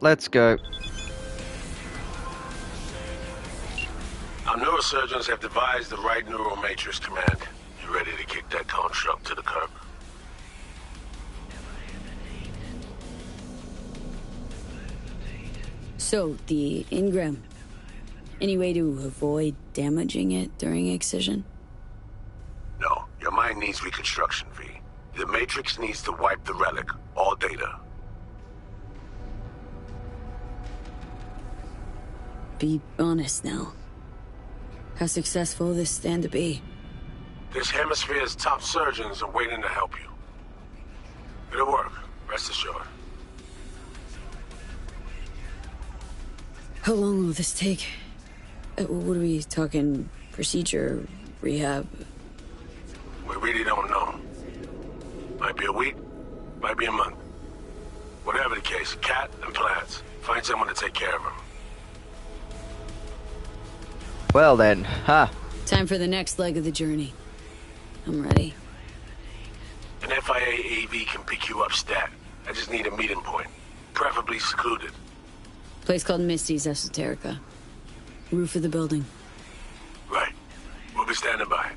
let's go. Our neurosurgeons have devised the right neural matrix command. You ready to kick that construct to the curb? So, the engram. Any way to avoid damaging it during excision? No. Your mind needs reconstruction, V. The matrix needs to wipe the relic. All data. Be honest now. How successful this stand to be? This hemisphere's top surgeons are waiting to help you. It'll work, rest assured. How long will this take? What are we talking? Procedure? Rehab? We really don't know. Might be a week, might be a month. Whatever the case, Cat and plans. Find someone to take care of him. Well then, Time for the next leg of the journey. I'm ready. An FIA AV can pick you up stat. I just need a meeting point. Preferably secluded. Place called Misty's Esoterica. Roof of the building. Right. We'll be standing by.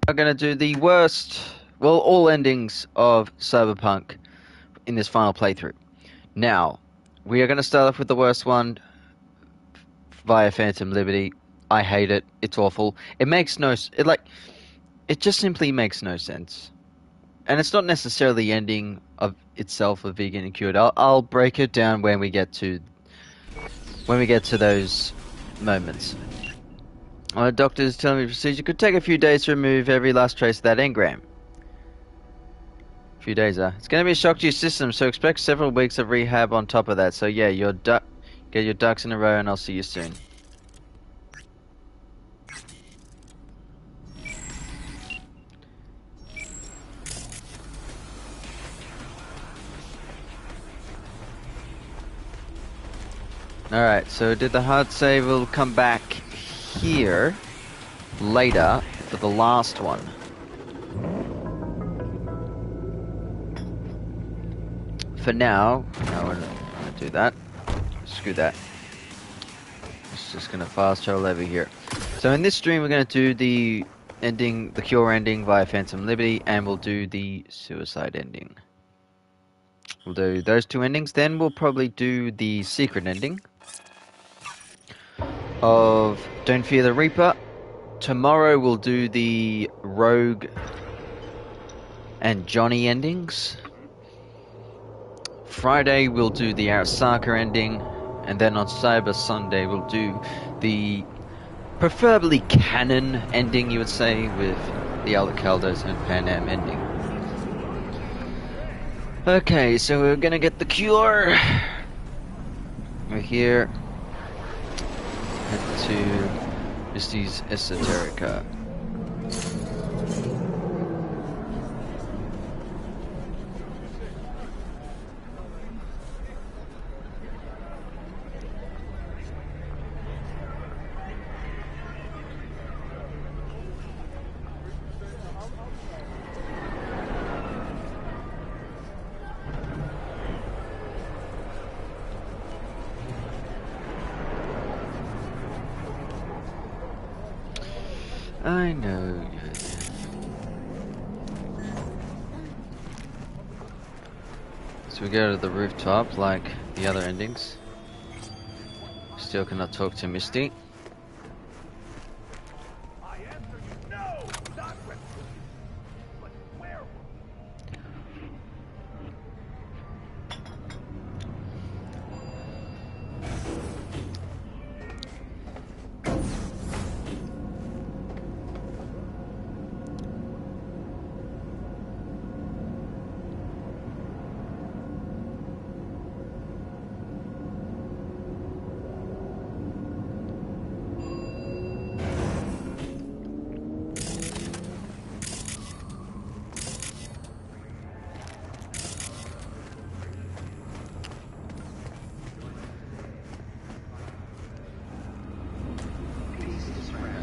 I'm gonna do the worst, well, all endings of Cyberpunk in this final playthrough. Now, we are gonna start off with the worst one via Phantom Liberty. I hate it. It's awful. It makes no, it just simply makes no sense. And it's not necessarily the ending of itself of Vegan and Cured. I'll break it down when we get to those moments. Doctors telling me the procedure could take a few days to remove every last trace of that engram. A few days, It's going to be a shock to your system, so expect several weeks of rehab on top of that. So yeah, get your ducks in a row and I'll see you soon. Alright, so did the hard save? We'll come back here later for the last one. For now, no, we're not going to do that. Screw that. It's just going to fast travel over here. So in this stream, we're going to do the ending, the Cure ending via Phantom Liberty, and we'll do the Suicide ending. We'll do those two endings, then we'll probably do the secret ending of Don't Fear the Reaper. Tomorrow we'll do the Rogue and Johnny endings. Friday we'll do the Arasaka ending, and then on Cyber Sunday we'll do the preferably canon ending, you would say, with the Aldecaldos and Pan Am ending. Okay, so we're gonna get the Cure. We're here. Head to Misty's Esoterica. I know. So we go to the rooftop like the other endings. Still cannot talk to Misty.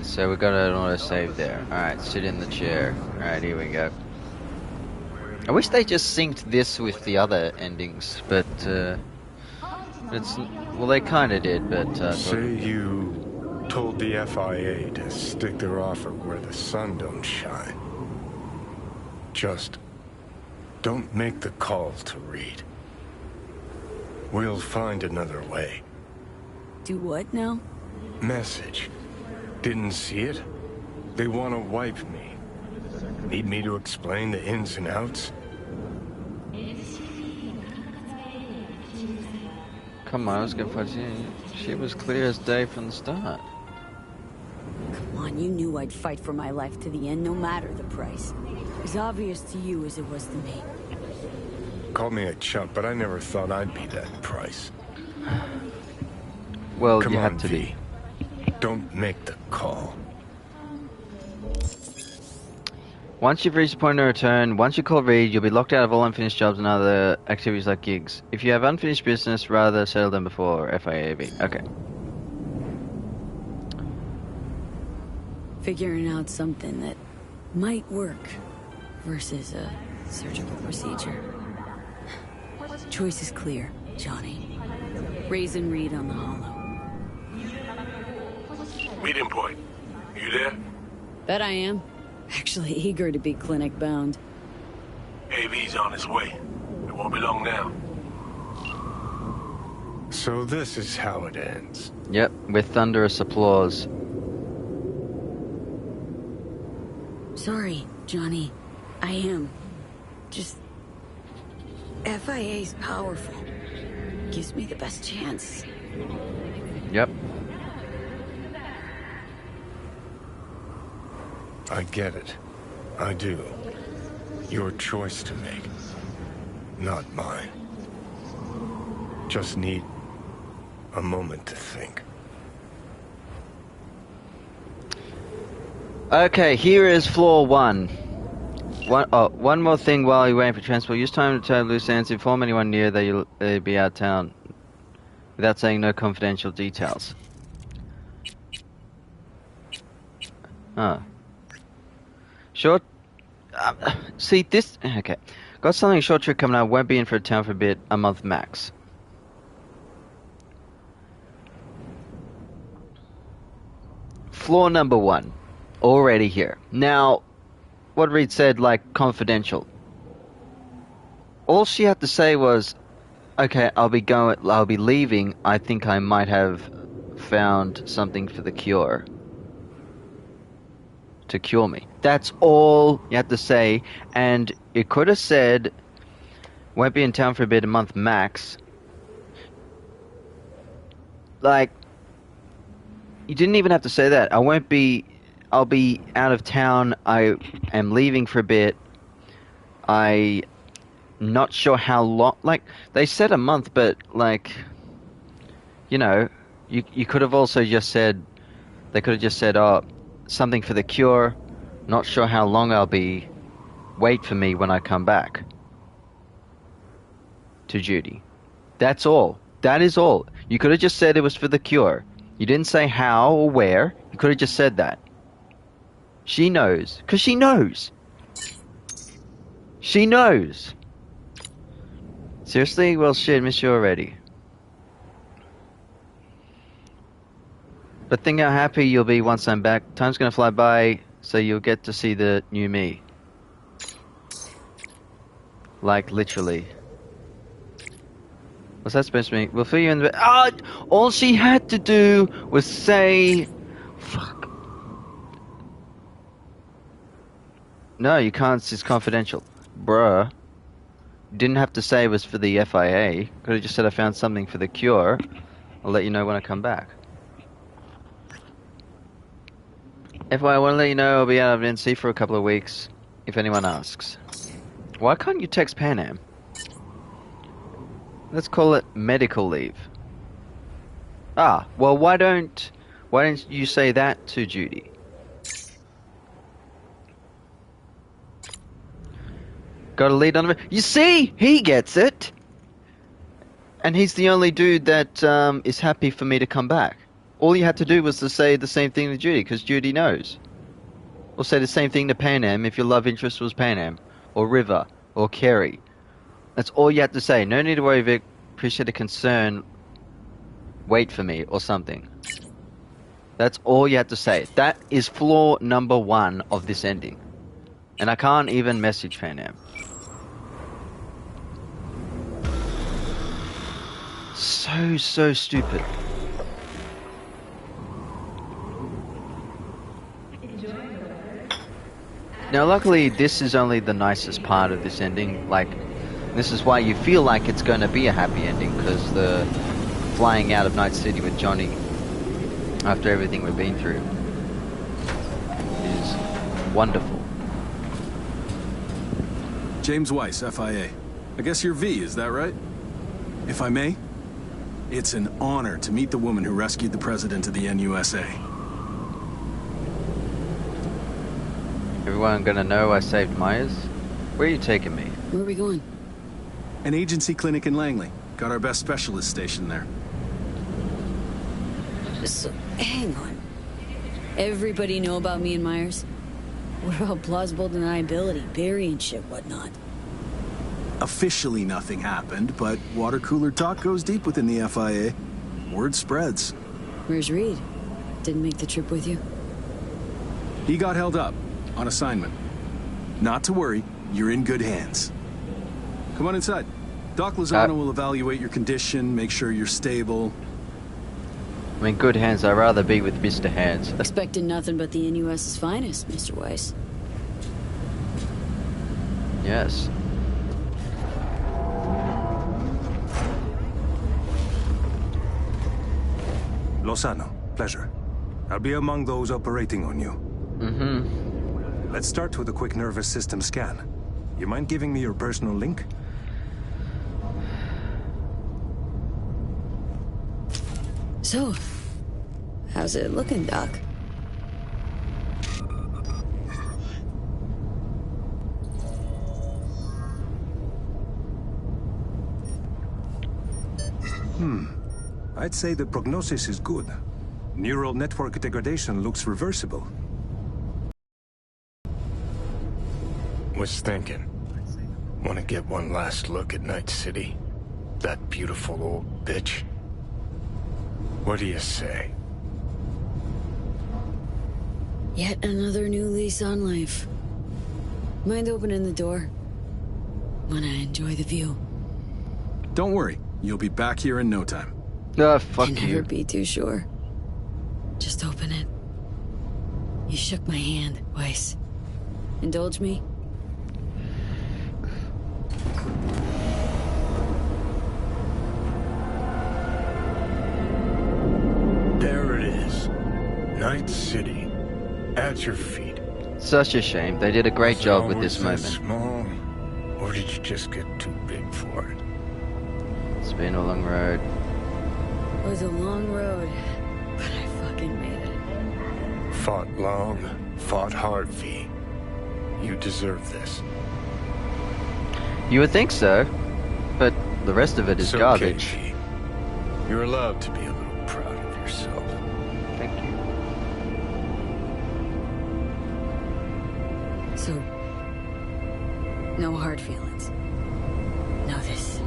So we got an auto save there. Alright, sit in the chair. Alright, here we go. I wish they just synced this with the other endings, but it's well, they kind of did, but Say you told the FIA to stick their offer where the sun don't shine. Just don't make the call to Reed. We'll find another way. Do what now? Message. Didn't see it? They want to wipe me. Need me to explain the ins and outs? come on, I was gonna fight you. She was clear as day from the start. Come on, you knew I'd fight for my life to the end, no matter the price. As obvious to you as it was to me. Called me a chump, but I never thought I'd be that price. Well, Come you on, had to V. be. Don't make the call. Once you've reached the point of no return, once you call Reed, you'll be locked out of all unfinished jobs and other activities like gigs. If you have unfinished business, rather settle them before FIAB. Okay. Figuring out something that might work versus a surgical procedure. Choice is clear, Johnny. Raising Reed on the hollow. Meeting point. You there? Bet I am. Actually eager to be clinic bound. AV's on his way. It won't be long now. So this is how it ends. Yep, with thunderous applause. Sorry, Johnny. I am. Just... FIA's powerful. Gives me the best chance. Yep. I get it. I do. Your choice to make. Not mine. Just need a moment to think. Okay, here is floor one. One more thing while you're waiting for transport. Use time to tie loose ends. Inform anyone near that you'll be out of town. Without saying no confidential details. Huh. Short... see, this... Okay. Got something short trip coming up. Won't be in for a town for a bit. A month max. Floor number one. Already here. Now, what Reed said, like, confidential. All she had to say was, okay, I'll be leaving. I think I might have found something for the cure. To cure me. That's all you had to say, and it could have said, won't be in town for a bit, a month max. Like, you didn't even have to say that. I'll be out of town. I am leaving for a bit. I'm not sure how long. Like, they said a month, but, like, you know, you could have also just said, they could have just said, oh, something for the cure. Not sure how long I'll be. Wait for me when I come back. To Judy. That's all. That is all. You could have just said it was for the cure. You didn't say how or where. You could have just said that. She knows. Because she knows. She knows. Seriously? Well, shit, miss you already. But think how happy you'll be once I'm back. Time's gonna fly by, so you'll get to see the new me. Like, literally. What's that supposed to mean? We'll fill you in the... Ah! All she had to do was say... Fuck. No, you can't. It's confidential. Bruh. Didn't have to say it was for the FIA. Could have just said I found something for the cure. I'll let you know when I come back. FYI, I want to let you know I'll be out of NC for a couple of weeks, if anyone asks. Why can't you text Pan Am? Let's call it medical leave. Ah, well, why don't you say that to Judy? Got a lead on him. You see, he gets it, and he's the only dude that is happy for me to come back. All you had to do was to say the same thing to Judy, because Judy knows. Or say the same thing to Pan Am if your love interest was Pan Am, or River, or Kerry. That's all you had to say. No need to worry, Vic. Appreciate the concern. Wait for me, or something. That's all you had to say. That is flaw number 1 of this ending. And I can't even message Pan Am. So stupid. Now, luckily, this is only the nicest part of this ending. Like, this is why you feel like it's going to be a happy ending, because the flying out of Night City with Johnny, after everything we've been through, is wonderful. James Weiss, FIA. I guess you're V, is that right? If I may, it's an honor to meet the woman who rescued the president of the NUSA. Everyone gonna know I saved Myers? Where are you taking me? Where are we going? An agency clinic in Langley. Got our best specialist stationed there. So, hang on. Everybody know about me and Myers? What about plausible deniability, burying shit, whatnot? Officially nothing happened, but water cooler talk goes deep within the FIA. Word spreads. Where's Reed? Didn't make the trip with you? He got held up, on assignment. Not to worry, you're in good hands. Come on inside. Doc Lozano will evaluate your condition, make sure you're stable. I'm in good hands. I'd rather be with Mr. Hands. Expecting nothing but the NUS's finest, Mr. Weiss. Yes. Lozano, pleasure. I'll be among those operating on you. Mm-hmm. Let's start with a quick nervous system scan. You mind giving me your personal link? So, how's it looking, Doc? I'd say the prognosis is good. Neural network degradation looks reversible. Was thinking. Want to get one last look at Night City? That beautiful old bitch? What do you say? Yet another new lease on life. Mind opening the door? Wanna enjoy the view? Don't worry, you'll be back here in no time. Fuck Can never you. be too sure. Just open it. You shook my hand, Weiss. Indulge me? There it is. Night City. At your feet. Such a shame. They did a great Was it job with this always this moment. small? Or did you just get too big for it? It's been a long road. It was a long road, but I fucking made it. Fought long, fought hard, V. You deserve this. You would think so, but the rest of it is It's okay, garbage. V. You're allowed to be a little proud of yourself. Thank you. So, no hard feelings. No, this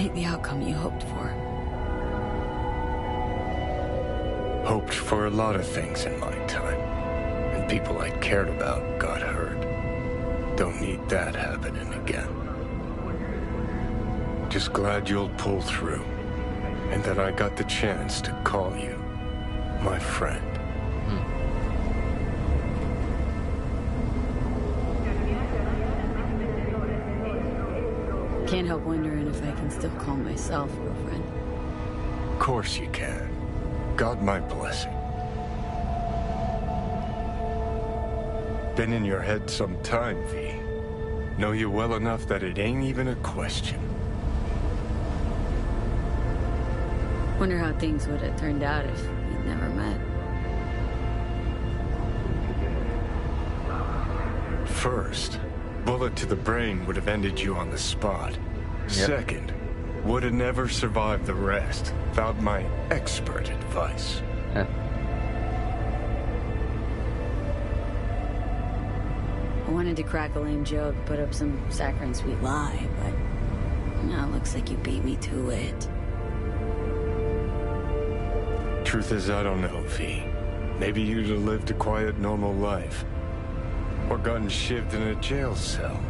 ain't the outcome you hoped for. Hoped for a lot of things in my time. And people I cared about got hurt. Don't need that happening again. Just glad you'll pull through. And that I got the chance to call you my friend. Can't help wondering if I can still call myself a friend. Of course you can. God my blessing. Been in your head some time, V. Know you well enough that it ain't even a question. Wonder how things would have turned out if we'd never met. First, bullet to the brain would have ended you on the spot. Second, would have never survived the rest without my expert advice. Huh. I wanted to crack a lame joke, put up some saccharine sweet lie, but now it looks like you beat me to it. Truth is, I don't know, V. Maybe you'd have lived a quiet, normal life. Or gotten shivved in a jail cell.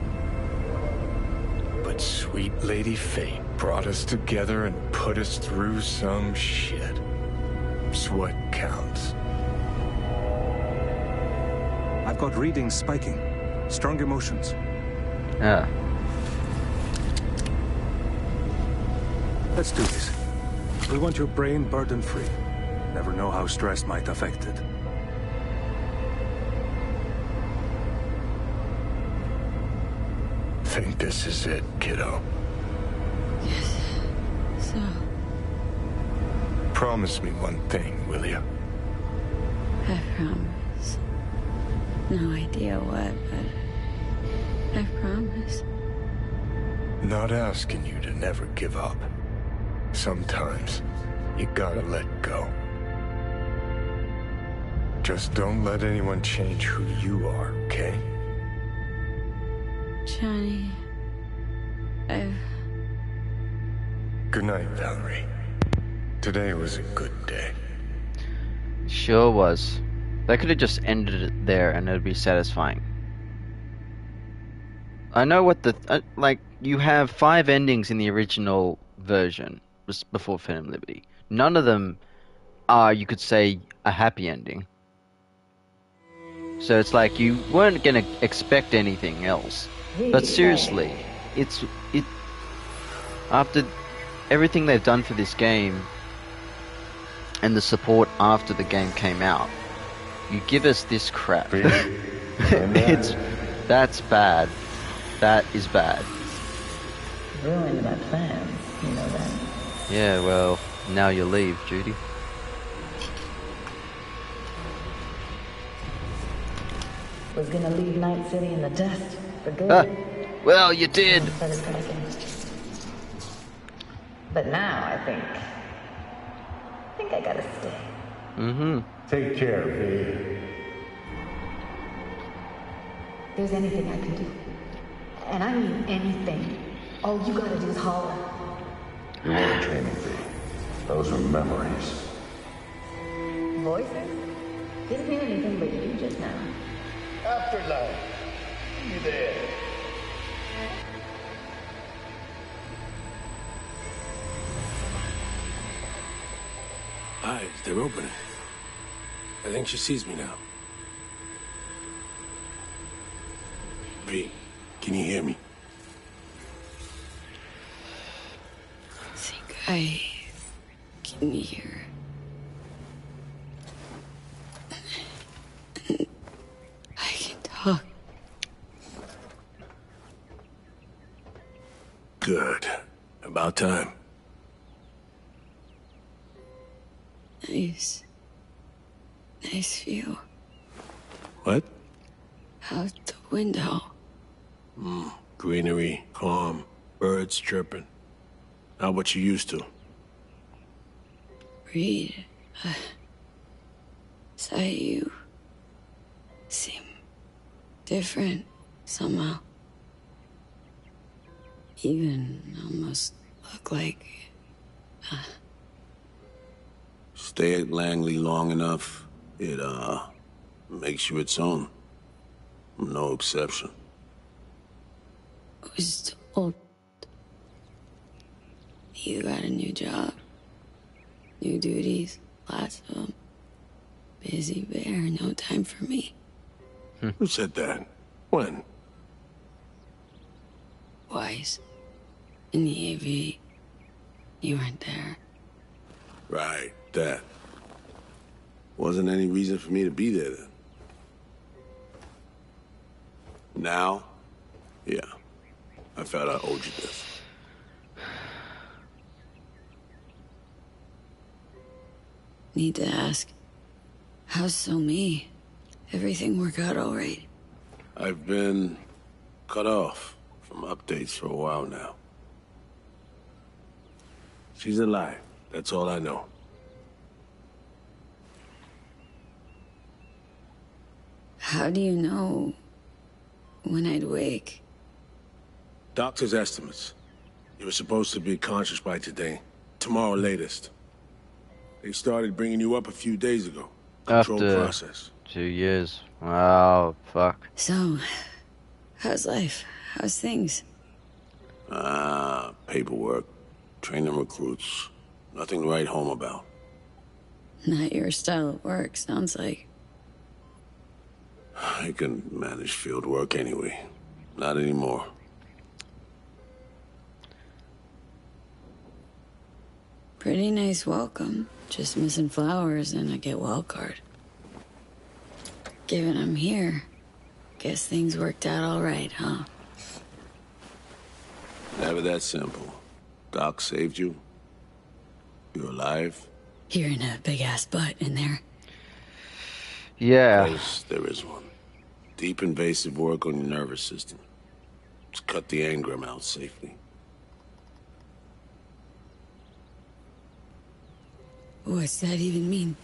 But sweet Lady Fate brought us together and put us through some shit. It's what counts. I've got readings spiking. Strong emotions. Ah. Let's do this. We want your brain burden-free. Never know how stress might affect it. Think this is it, kiddo. Yes. So, Promise me one thing, will you? I promise. No idea what, but I promise. Not asking you to never give up. Sometimes, you gotta let go. Just don't let anyone change who you are, okay? Johnny, Good night, Valerie. Today was a good day. Sure was. They could have just ended it there and it'd be satisfying. I know what the... like, you have 5 endings in the original version, just before Phantom Liberty. None of them are, you could say, a happy ending. So it's like, you weren't gonna expect anything else. But seriously, after everything they've done for this game, and the support after the game came out, you give us this crap. That's bad. That is bad. Ruined my plans, you know that. Yeah, well, now you leave, Judy. Was gonna leave Night City in the dust for good. Ah, well, you did. But now I think I gotta stay. Mm-hmm. Take care, V. If there's anything I can do, and I mean anything, all you gotta do is holler. You weren't dreaming, V. Those were memories. Voices? Didn't hear anything but you just now. Afterlife. You there? Eyes, they're opening. I think she sees me now. V, can you hear me? I think I can hear. I can talk. Good. About time. Nice view. What? Out the window. Greenery, calm, birds chirping. Not what you used to. Reed, saw you seem different somehow. Even almost look like... Stay at Langley long enough, it, makes you its own. No exception. was told you got a new job, new duties, lots of them. Busy bear, no time for me. Who said that? When? Wise. In the AV. You weren't there. Right, that. Wasn't any reason for me to be there then. Now? Yeah. I felt I owed you this. Need to ask, how's so me? Everything work out all right? I've been cut off from updates for a while now. She's alive. That's all I know. How do you know when I'd wake? Doctor's estimates. You were supposed to be conscious by today. Tomorrow latest. They started bringing you up a few days ago. Controlled After process. 2 years. Wow, fuck. So, how's life? How's things? Paperwork. Training recruits. Nothing to write home about. Not your style of work, sounds like. I can manage field work anyway. Not anymore. Pretty nice welcome. Just missing flowers and a get well card. Given I'm here, guess things worked out all right, huh? Never that simple. Doc saved you. You're alive. Hearing a big-ass butt in there. Yeah. Yes, there is one. Deep invasive work on your nervous system. Just cut the engram out safely. What's that even mean?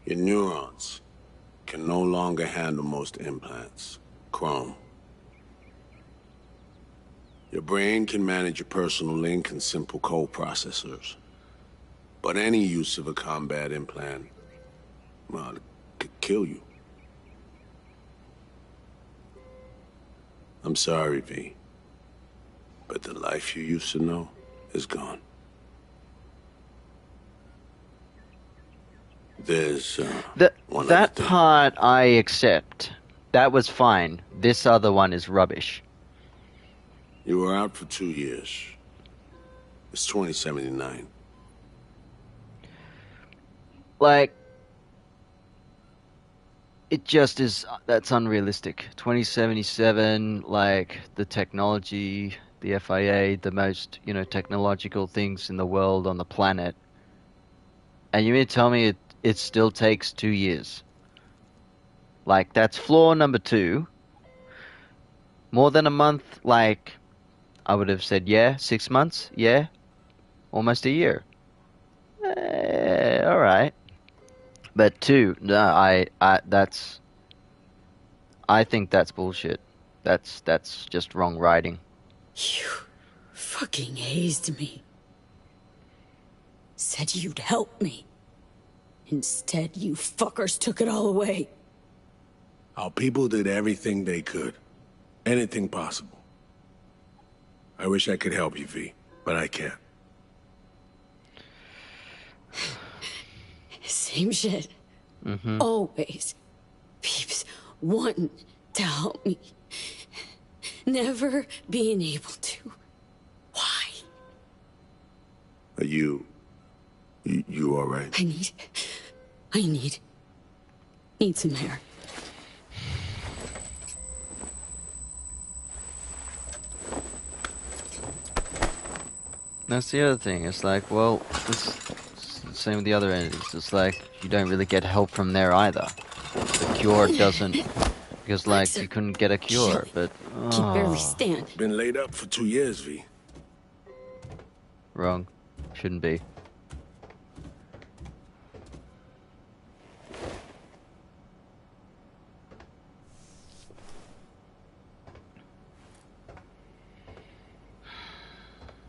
Your neurons can no longer handle most implants. Chrome. Your brain can manage your personal link and simple code processors. But any use of a combat implant, well, it could kill you. I'm sorry, V. But the life you used to know is gone. There's, one other That thing. part I accept. That was fine. This other one is rubbish. You were out for 2 years. It's 2079. Like, it just is, that's unrealistic. 2077, like, the technology, the FIA, the most, technological things in the world on the planet. And you mean to tell me it still takes 2 years? Like, that's flaw number 2. More than a month, like, I would have said, yeah. 6 months, yeah. Almost a year. All right. But 2, no, I think that's bullshit. That's just wrong writing. You fucking hazed me. Said you'd help me. Instead, you fuckers took it all away. Our people did everything they could. Anything possible. I wish I could help you, V, but I can't. Same shit. Always. Peeps wanting to help me. Never being able to. Why? Are you all right? I need some air. That's the other thing. It's like, well, it's the same with the other entities. It's like you don't really get help from there either. The cure doesn't, because like you couldn't get a cure. But Can barely stand. Been laid up for 2 years, V. wrong, shouldn't be.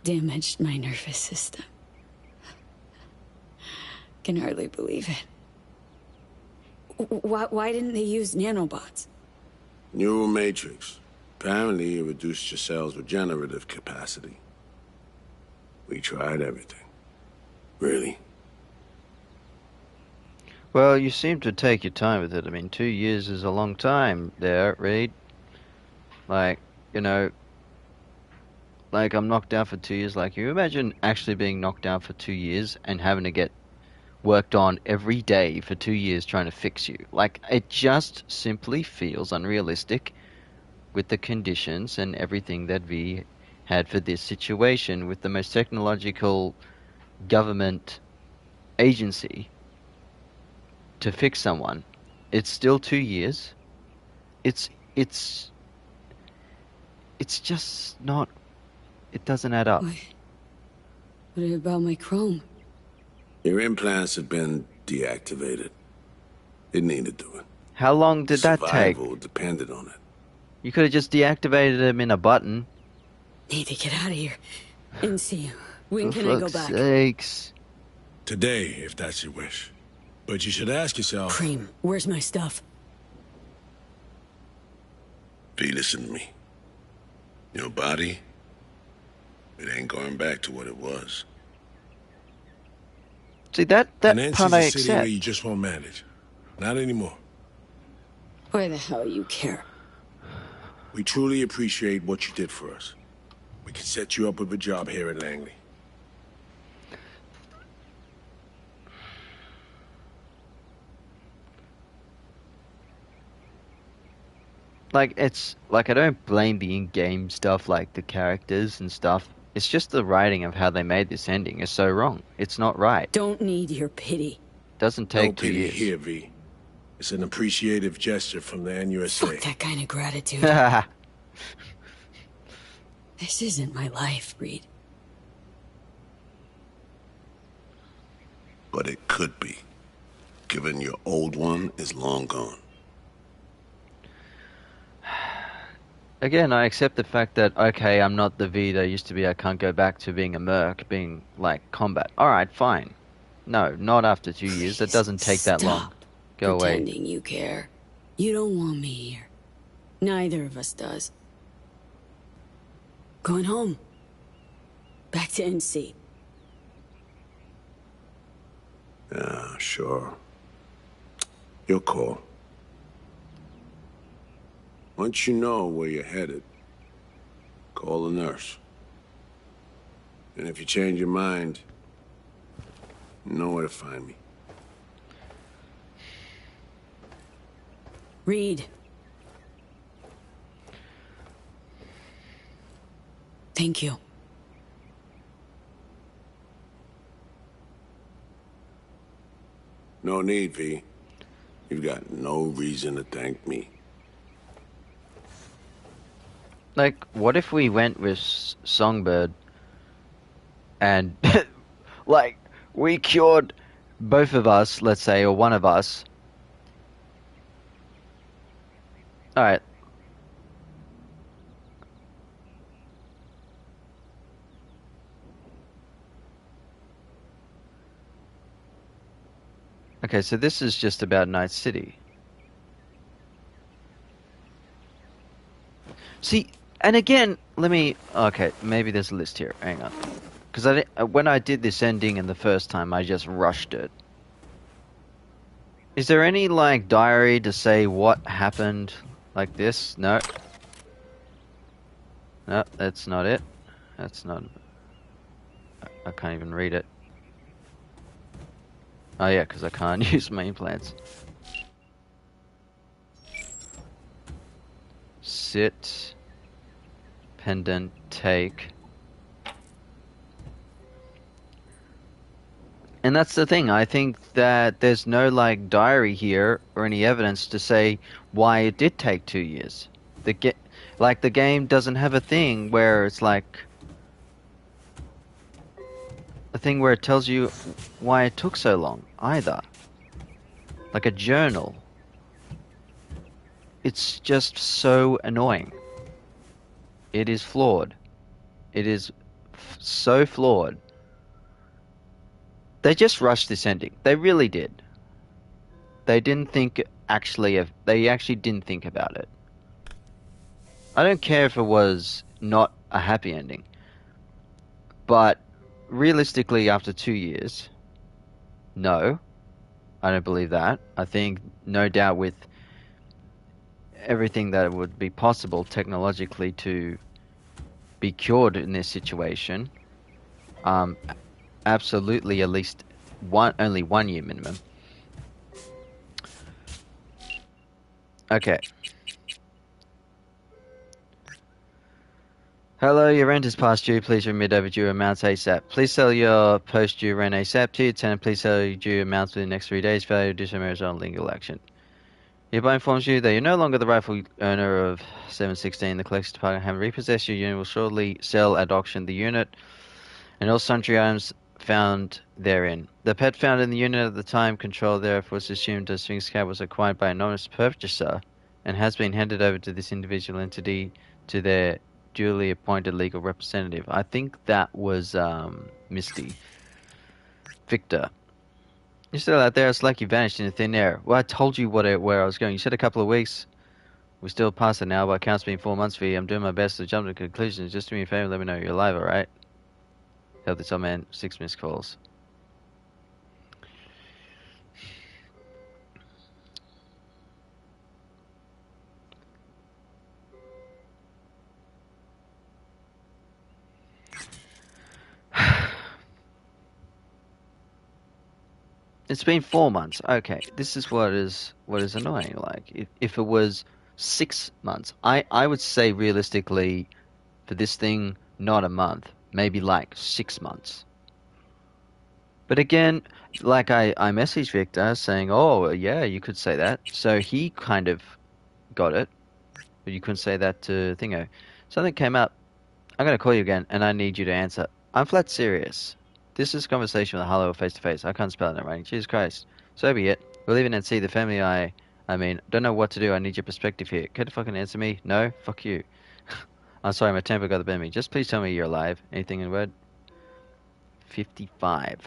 Damaged my nervous system. Can hardly believe it. Why didn't they use nanobots? Neural matrix. Apparently, it reduced your cell's regenerative capacity. We tried everything. Really? Well, you seem to take your time with it. I mean, 2 years is a long time there, Reed. Like, like I'm knocked down for 2 years. Like, you imagine actually being knocked down for 2 years and having to get worked on every day for 2 years trying to fix you. Like, it just simply feels unrealistic with the conditions and everything that V had for this situation with the most technological government agency to fix someone, it's still 2 years. It's it's it's just not. It doesn't add up. What about my chrome? Your implants have been deactivated. It needed doing. How long did that take? Survival depended on it. You could have just deactivated him in a button. Need to get out of here. And see, when For can I go fuck's back? sakes. Today, if that's your wish. But you should ask yourself... Cream, where's my stuff? V, listen to me. Your body, it ain't going back to what it was. See, that part I a city where accept. you just won't manage. Not anymore. Why the hell you care? We truly appreciate what you did for us. We can set you up with a job here at Langley. Like, it's like I don't blame the in-game stuff, like the characters and stuff. It's just the writing of how they made this ending is so wrong. It's not right. Don't need your pity. Doesn't take No 2 pity years. here, V. It's an appreciative gesture from the NUSA. Fuck that kind of gratitude. This isn't my life, Reed. But it could be, given your old one is long gone. Again, I accept the fact that, okay, I'm not the V that I used to be. I can't go back to being a merc, being, like, combat. Alright, fine. No, not after 2 years. That doesn't take that long. Stop Go away. pretending you care. You don't want me here. Neither of us does. Going home. Back to NC. Yeah, sure. Your call. Once you know where you're headed, call a nurse. And if you change your mind, you know where to find me. Reed. Thank you. No need, V. You've got no reason to thank me. Like, what if we went with Songbird and, like, we cured both of us, let's say, or one of us. Alright. Okay, so this is just about Night City. See, and again, let me... Okay, maybe there's a list here. Hang on. Because when I did this ending in the first time, I just rushed it. Is there any, like, diary to say what happened like this? No. No, that's not it. That's not... I can't even read it. Oh yeah, because I can't use my implants. Sit. Pendant. Take. And that's the thing. I think that there's no, like, diary here or any evidence to say why it did take 2 years. The game doesn't have a thing where it's like a thing where it tells you why it took so long either. Like a journal. It's just so annoying. It is flawed. It is so flawed. They just rushed this ending. They really did. They didn't think they actually didn't think about it. I don't care if it was not a happy ending. But realistically, after 2 years, no. I don't believe that. I think, no doubt, with everything that would be possible technologically to be cured in this situation, absolutely at least only 1 year minimum. Okay. Hello, your rent is past due. Please remit overdue amounts ASAP. Please sell your post-due rent ASAP. Tier 10, please sell your due amounts within the next 3 days. Failure to do so may result in legal action. Hereby informs you that you're no longer the rightful owner of 716. The collections department have repossessed your unit. Will shortly sell at auction the unit and all sundry items found therein. The pet found in the unit at the time control thereof was assumed as Sphinx Cat was acquired by an anonymous purchaser and has been handed over to this individual entity to their duly appointed legal representative. I think that was Misty. Victor. You're still out there. It's like you vanished into thin air. Well, I told you where I was going. You said a couple of weeks. We're still past it now, but accounts been 4 months for you. I'm doing my best to jump to conclusions. Just do me a favor, let me know you're alive, alright? Help this old man. 6 missed calls. It's been 4 months. Okay, this is what is annoying. Like, if it was 6 months, I would say realistically, for this thing, not a month, maybe like 6 months. But again, like I messaged Victor saying, oh yeah, you could say that. So he kind of got it, but you couldn't say that to Thingo. Something came up. I'm gonna call you again, and I need you to answer. I'm flat serious. This is a conversation with a hello face to face. I can't spell it in writing. Jesus Christ. So be it. We'll leave it and see the family. I mean, don't know what to do. I need your perspective here. Can you fucking answer me? No? Fuck you. I'm sorry, my temper got the better of me. Just please tell me you're alive. Anything in word? 55.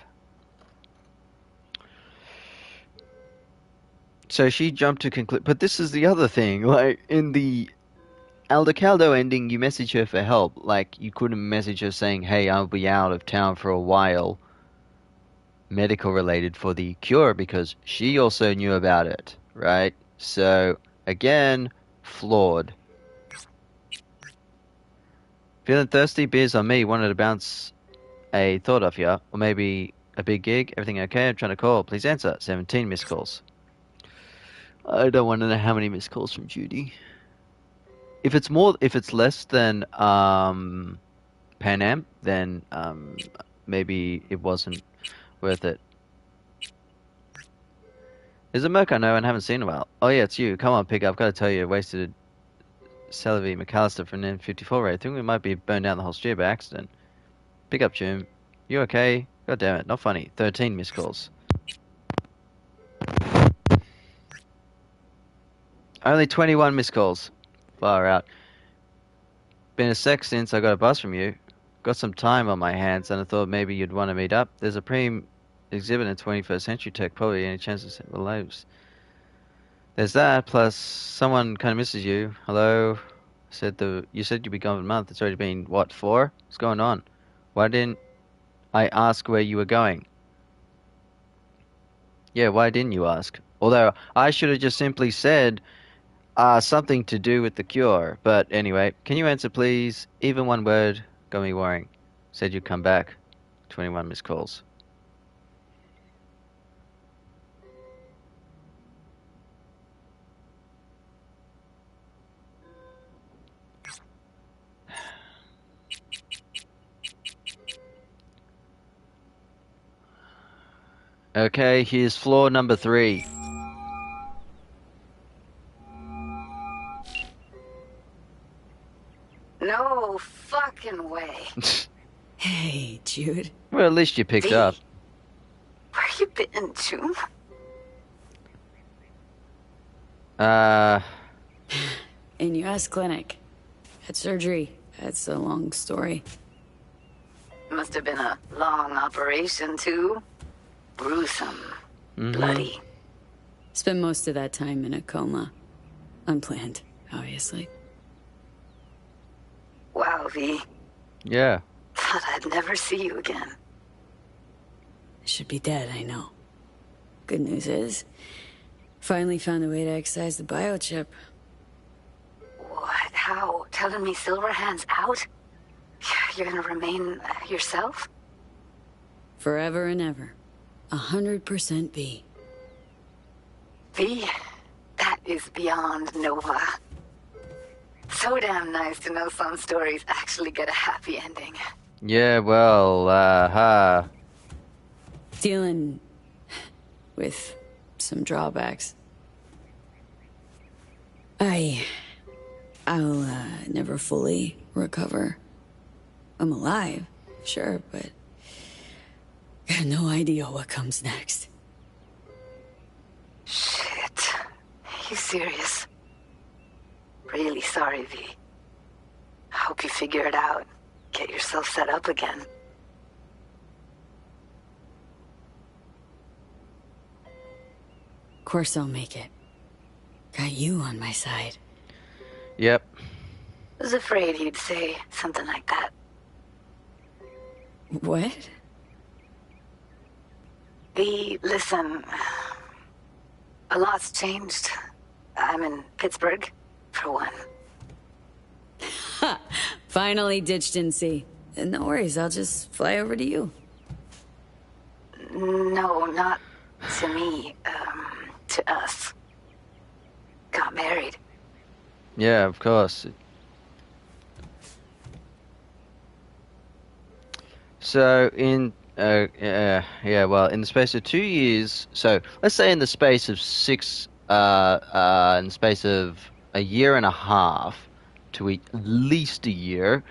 So she jumped to conclude. But this is the other thing. Like, in the Aldecaldo ending, you message her for help. Like, you couldn't message her saying, hey, I'll be out of town for a while, medical related, for the cure, because she also knew about it, right? So, again, flawed. Feeling thirsty? Beers on me. Wanted to bounce a thought off you. Or maybe a big gig. Everything okay? I'm trying to call. Please answer. 17 missed calls. I don't want to know how many missed calls from Judy. If it's less than Pan Am, then maybe it wasn't worth it. There's a Merc I know and haven't seen in a while. Oh yeah, it's you. Come on, pick up. I've got to tell you, wasted Salavi McAllister from N54 raid. I think we might be burned down the whole street by accident. Pick up, Jim. You okay? God damn it, not funny. 13 missed calls. Only 21 missed calls. Far out. Been a sec since I got a buzz from you. Got some time on my hands, and I thought maybe you'd want to meet up. There's a exhibit in 21st century tech. Probably any chance to save our lives. There's that, plus someone kind of misses you. Hello? You said you'd be gone for a month. It's already been, what, 4? What's going on? Why didn't I ask where you were going? Yeah, why didn't you ask? Although, I should have just simply said, something to do with the cure. But anyway, can you answer please? Even one word got me worrying. Said you'd come back. 21 missed calls. Okay, here's floor number 3. No fucking way. Hey, Jude. Well, at least you picked up. Where you been, June? In US clinic. Had surgery. That's a long story. Must have been a long operation, too. Gruesome. Bloody. Spent most of that time in a coma. Unplanned, obviously. Wow, V. Yeah. Thought I'd never see you again. I should be dead, I know. Good news is, finally found a way to excise the biochip. What? How? Telling me Silverhand's out? You're gonna remain yourself? Forever and ever. 100% V. V? That is beyond Nova. So damn nice to know some stories actually get a happy ending. Yeah, well, Dealing with some drawbacks. I'll never fully recover. I'm alive, sure, but I have no idea what comes next. Shit. You serious? Really sorry, V. I hope you figure it out. Get yourself set up again. Of course I'll make it. Got you on my side. yep. Was afraid you'd say something like that. What? V, listen. A lot's changed. I'm in Pittsburgh, for one. Ha! Finally ditched in sea. No worries, I'll just fly over to you. No, not to me. To us. Got married. Yeah, of course. So in well, in the space of 2 years, so let's say in the space of in the space of a year and a half to at least a year,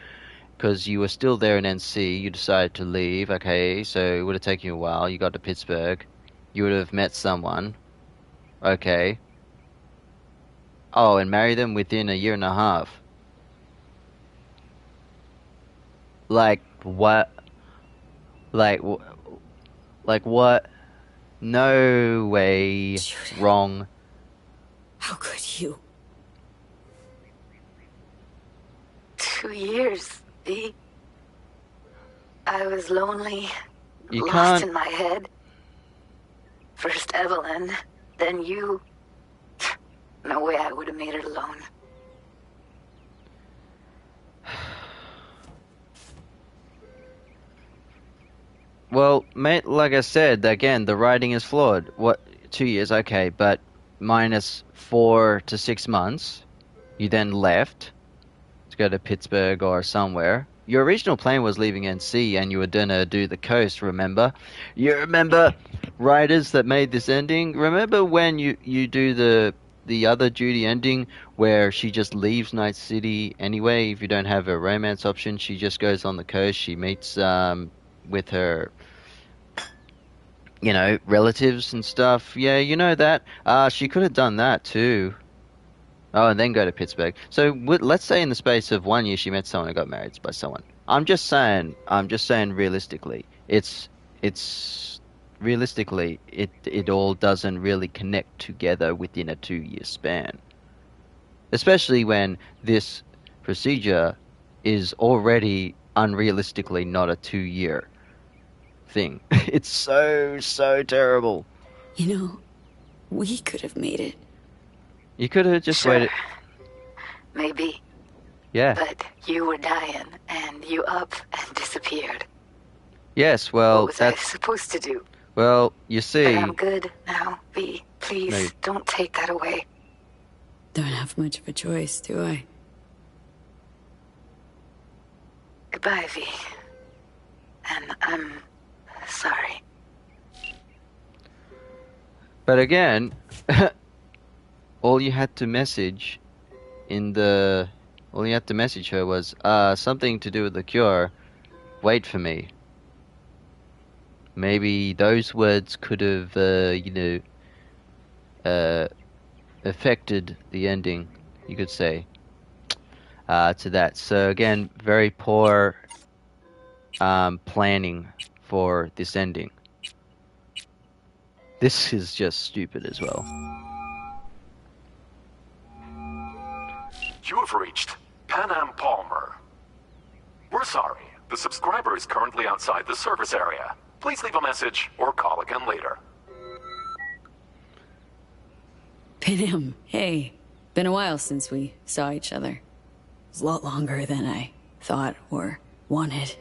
because you were still there in NC, you decided to leave. Okay, so it would have taken you a while. You got to Pittsburgh, you would have met someone. Okay. Oh, and marry them within a year and a half. Like what? Like what? No way. Judah. Wrong. How could you? 2 years, V. I was lonely, You lost can't. in my head. First Evelyn, then you. No way I would have made it alone. Well, mate, like I said, again, the writing is flawed. What, 2 years, okay, but minus 4 to 6 months, you then left to go to Pittsburgh or somewhere. Your original plan was leaving NC and you were gonna do the coast, remember? You remember writers that made this ending? Remember when you do the other Judy ending where she just leaves Night City anyway? If you don't have a romance option, she just goes on the coast, she meets with her relatives and stuff. Yeah, you know that. She could have done that too. Oh, and then go to Pittsburgh. So let's say in the space of 1 year she met someone and got married by someone. I'm just saying realistically. It's realistically it all doesn't really connect together within a 2 year span. Especially when this procedure is already unrealistically not a 2 year thing. It's so terrible. You know, we could have made it. You could have just Sure. waited. Maybe. Yeah. But you were dying, and you up and disappeared. Yes, What well, was I that's... supposed to do? Well, you But see... I'm good now, V. Please, No, you- don't take that away. Don't have much of a choice, do I? Goodbye, V. And I'm sorry. But again, all you had to message all you had to message her was, something to do with the cure. Wait for me. Maybe those words could have, affected the ending, you could say, to that. So again, very poor planning for this ending. This is just stupid as well. You have reached Pan Am Palmer. We're sorry. The subscriber is currently outside the service area. Please leave a message or call again later. Pam, hey. Been a while since we saw each other. It's a lot longer than I thought or wanted.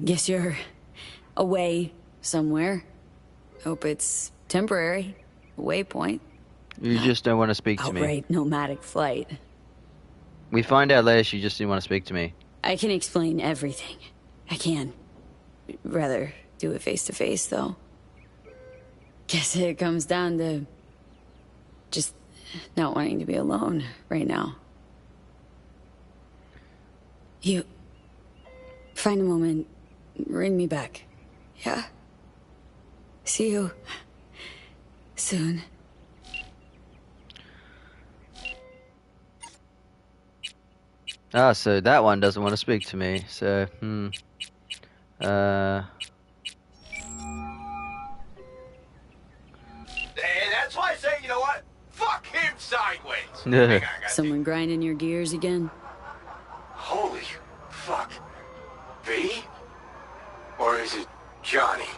Guess you're away somewhere. Hope it's temporary. A waypoint. You just don't want to speak to me. Outright nomadic flight. We find out later she just didn't want to speak to me. I can explain everything. I can. Rather do it face to face, though. Guess it comes down to just not wanting to be alone right now. You find a moment, ring me back. Yeah? See you soon. Ah, so that one doesn't want to speak to me. So, That's why I say, you know what? Fuck him sideways. Hang on, I gotta Someone grinding your gears again? Holy fuck. V? Or is it Johnny?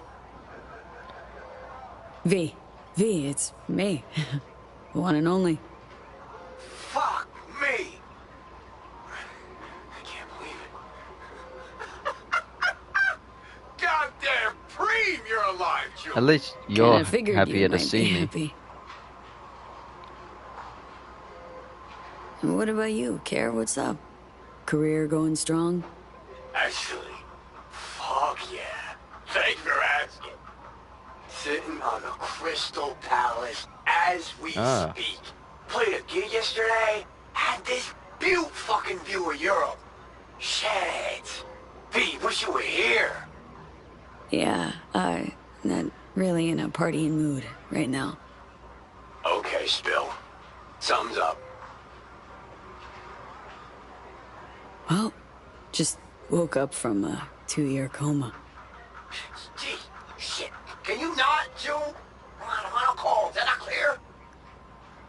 V, it's me. The one and only. Fuck me. I can't believe it. Goddamn Preem, you're alive, Julie. at least you're Kinda figured happier you to might see be me. happy. And what about you, Care? What's up? Career going strong? Actually, fuck yeah. Thanks for asking. Sitting on the Crystal Palace as we speak. Played a gig yesterday. Had this beaut fucking view of Europe. Shit. V, wish you were here. Yeah, not really in a partying mood right now. Okay, Spill. Thumbs up. Well, just woke up from a 2-year coma. Gee, shit. Can you not, Joe? I'm on a call. Is that not clear?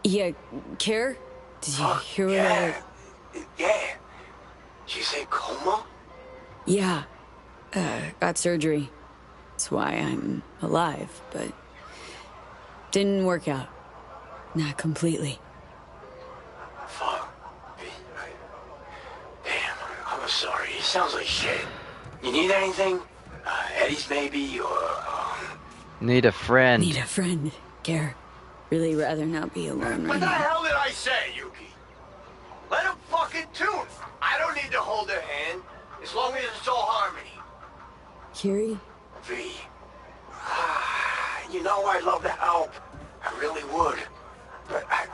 Yeah, Care? Did you hear what Yeah. Yeah. Did you say coma? Yeah. Got surgery. That's why I'm alive, but didn't work out. Not completely. Fuck. Damn, I'm sorry. It sounds like shit. You need anything? Eddie's maybe, or, Need a friend. Need a friend, Care. Really rather not be alone What right the now. hell did I say, Yuki? Let him fucking tune. I don't need to hold her hand, as long as it's all harmony. Kiri? V. You know I'd love to help. I really would. But I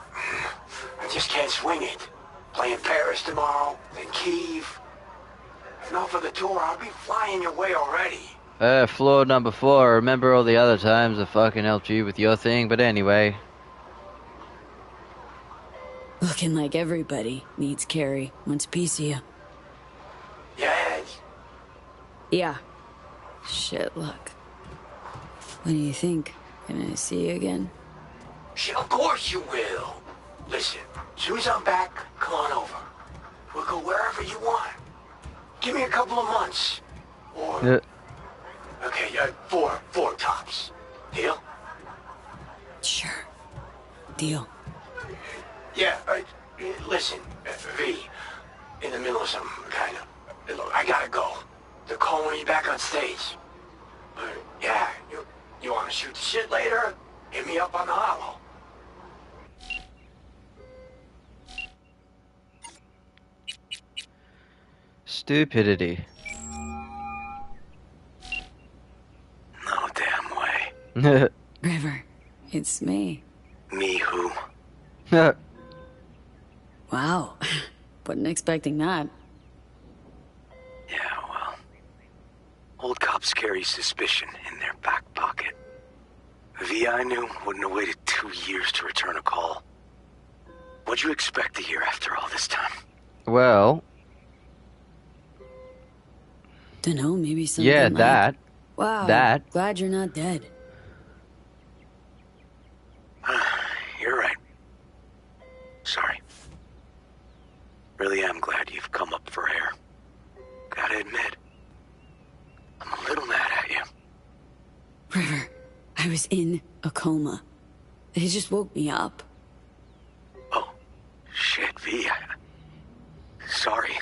just can't swing it. Playing Paris tomorrow, then Kiev. If not for the tour, I'll be flying your way already. Floor number 4. Remember all the other times I fucking helped you with your thing, but anyway. Looking like everybody needs Carrie. Wants a piece of you. Yes. Yeah. Shit luck. What do you think? Can I see you again? Shit, of course you will. Listen, as soon as I'm back, come on over. We'll go wherever you want. Give me a couple of months. Or... Okay, 4 tops. Deal? Sure. Deal. Yeah, listen, V, in the middle of something, kind of. Look, I gotta go. They're calling me back on stage. But, yeah, you wanna shoot the shit later? Hit me up on the hollow. Stupidity. No damn way. River, it's me. Me who? Wow. Wasn't expecting that. Yeah, well... Old cops carry suspicion in their back pocket. V I knew wouldn't have waited 2 years to return a call. What'd you expect to hear after all this time? Well... Dunno, maybe something yeah, like, that. Wow, That. glad you're not dead. You're right. Sorry. Really am glad you've come up for air. Gotta admit, I'm a little mad at you. River, I was in a coma. They just woke me up. Oh, shit, V. Sorry.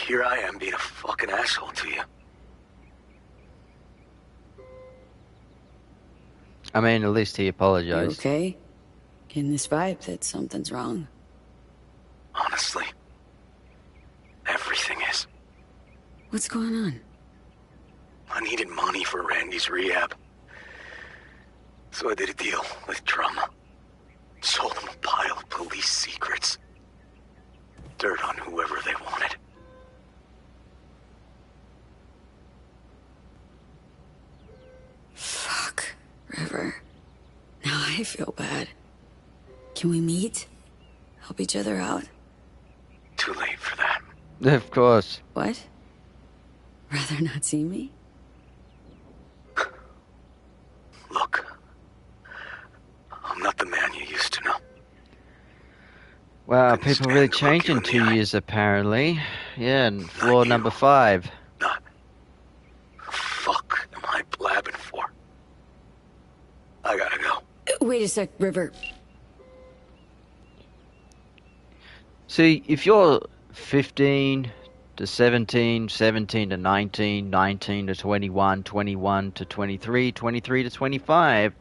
Here I am being a fucking asshole to you. I mean, at least he You apologized. okay? Getting this vibe that something's wrong. Honestly, What's going on? I needed money for Randy's rehab. So I did a deal with Drama. Sold him a pile of police secrets. Dirt on whoever they wanted. Fuck, River. Now I feel bad. Can we meet? Help each other out? Too late for that. Of course. What? Rather not see me? Look. I'm not the man you used to know. Wow, people really change in 2 years, apparently. Yeah, and floor number 5. Not. The fuck am I blabbing for? I gotta go. Wait a sec, River. See, if you're 15 to 17, 17 to 19, 19 to 21, 21 to 23, 23 to 25,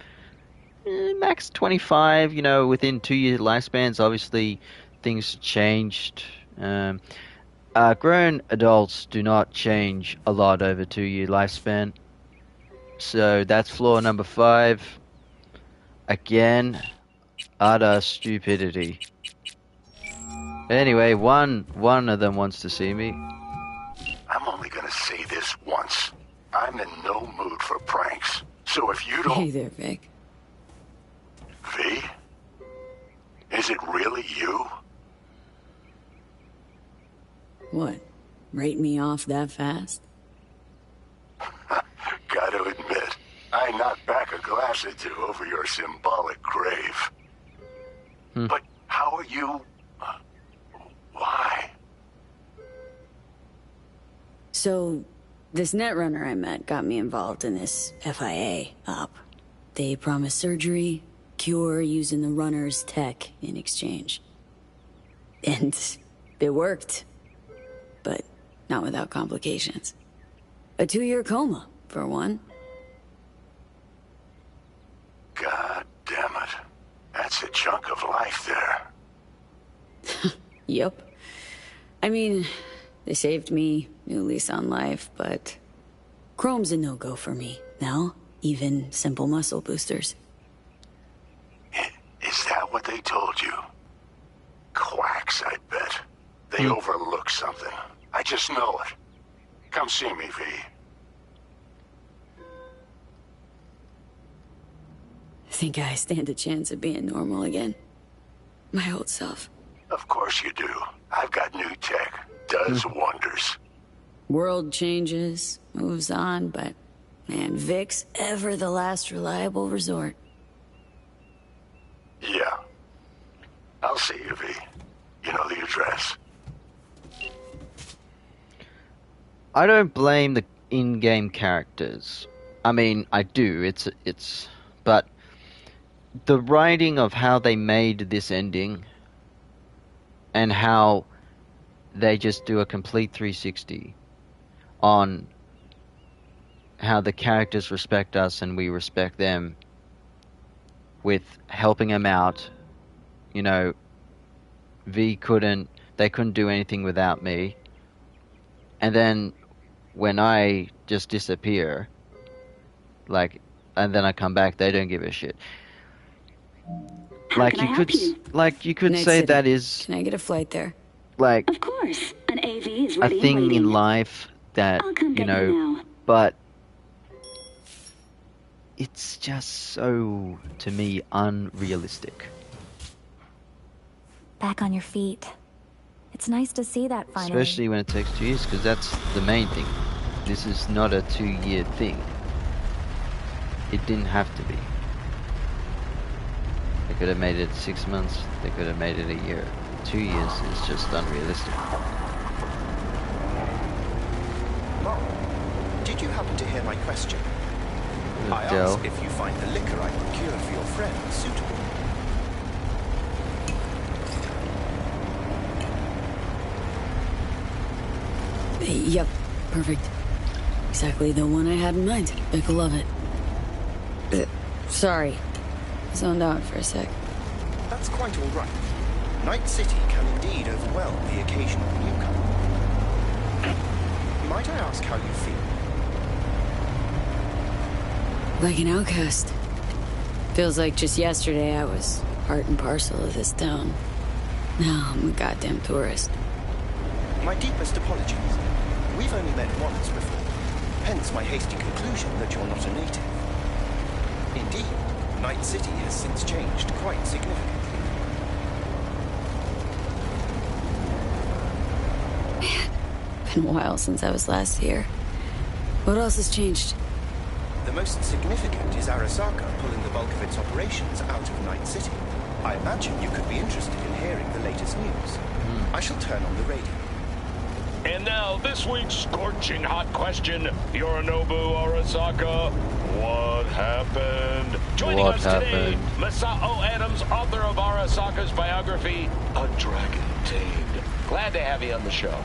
max 25, you know, within 2 year lifespans, obviously things changed. Grown adults do not change a lot over 2 year lifespan. So that's floor number 5. Again, utter stupidity. Anyway, one of them wants to see me. I'm only gonna say this once. I'm in no mood for pranks. So if you don't... Hey there, Vic. V? Is it really you? What? Write me off that fast? Gotta admit, I knocked back a glass or two over your symbolic grave. But how are you... why? So, this netrunner I met got me involved in this FIA op. They promised surgery, cure using the runner's tech in exchange. And it worked. But not without complications. A 2-year coma, for one. God damn it. That's a chunk of life there. Yep. I mean, they saved me, new lease on life, but chrome's a no-go for me now, even simple muscle boosters. Is that what they told you? Quacks, I bet. They overlook something. I just know it. Come see me, V. Think I stand a chance of being normal again? My old self. Of course you do. I've got new tech. Does wonders. World changes, moves on, but man, Vic's ever the last reliable resort. Yeah. I'll see you, V. You know the address. I don't blame the in-game characters. I mean, I do. But the writing of how they made this ending and how they just do a complete 360 on how the characters respect us and we respect them with helping them out. You know, they couldn't do anything without me. And then when I just disappear, and then I come back, they don't give a shit. You could say that is... Can I get a flight there? Of course. An AV is a ready thing and waiting. in life that, I'll come get you now. but it's just so, to me, unrealistic. Back on your feet. It's nice to see that finally. Especially when it takes 2 years, because that's the main thing. This is not a 2-year thing. It didn't have to be. They could have made it 6 months. They could have made it a year. 2 years is just unrealistic. Did you happen to hear my question? I Adele. asked if you find the liquor I procured for your friend suitable. Yep, perfect. Exactly the one I had in mind. Vic will love it. Sorry. Zoned out for a sec. That's quite all right. Night City can indeed overwhelm the occasional newcomer. Might I ask how you feel? Like an outcast. Feels like just yesterday I was part and parcel of this town. Now I'm a goddamn tourist. My deepest apologies. We've only met once before. Hence my hasty conclusion that you're not a native. Indeed, Night City has since changed quite significantly. Man, been a while since I was last here. What else has changed? The most significant is Arasaka pulling the bulk of its operations out of Night City. I imagine you could be interested in hearing the latest news. I shall turn on the radio. And now, this week's scorching hot question. Yorinobu Arasaka, what happened? Joining us today, Masao Adams, author of Arasaka's biography, A Dragon Tamed. Glad to have you on the show.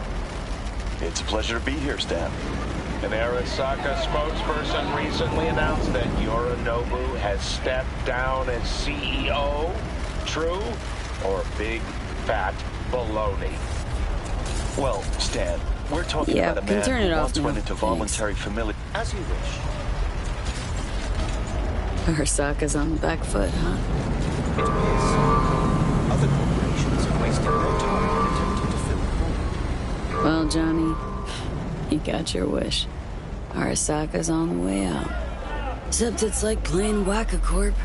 It's a pleasure to be here, Stan. An Arasaka spokesperson recently announced that Yorinobu has stepped down as CEO. True or big, fat baloney? Well, Stan, we're talking about a man who once went into voluntary familiarity. As you wish. Arasaka's on the back foot, huh? It appears so. Other corporations have wasted no time in attempting to fill the void. Well, Johnny, you got your wish. Arasaka's on the way out. Except it's like playing Whack-A-Corp.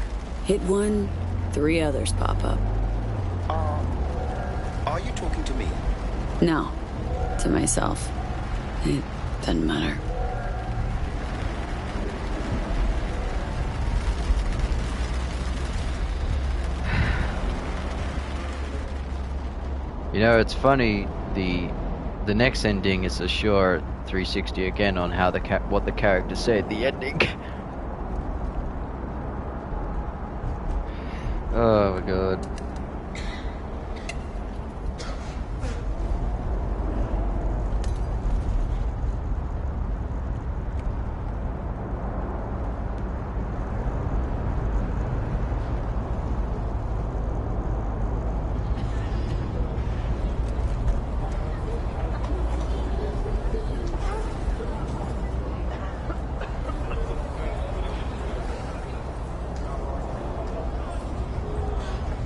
Hit one, 3 others pop up. Are you talking to me? No, to myself. It doesn't matter. You know, it's funny. The next ending is a sure 360 again on how what the character said. The ending. Oh my god.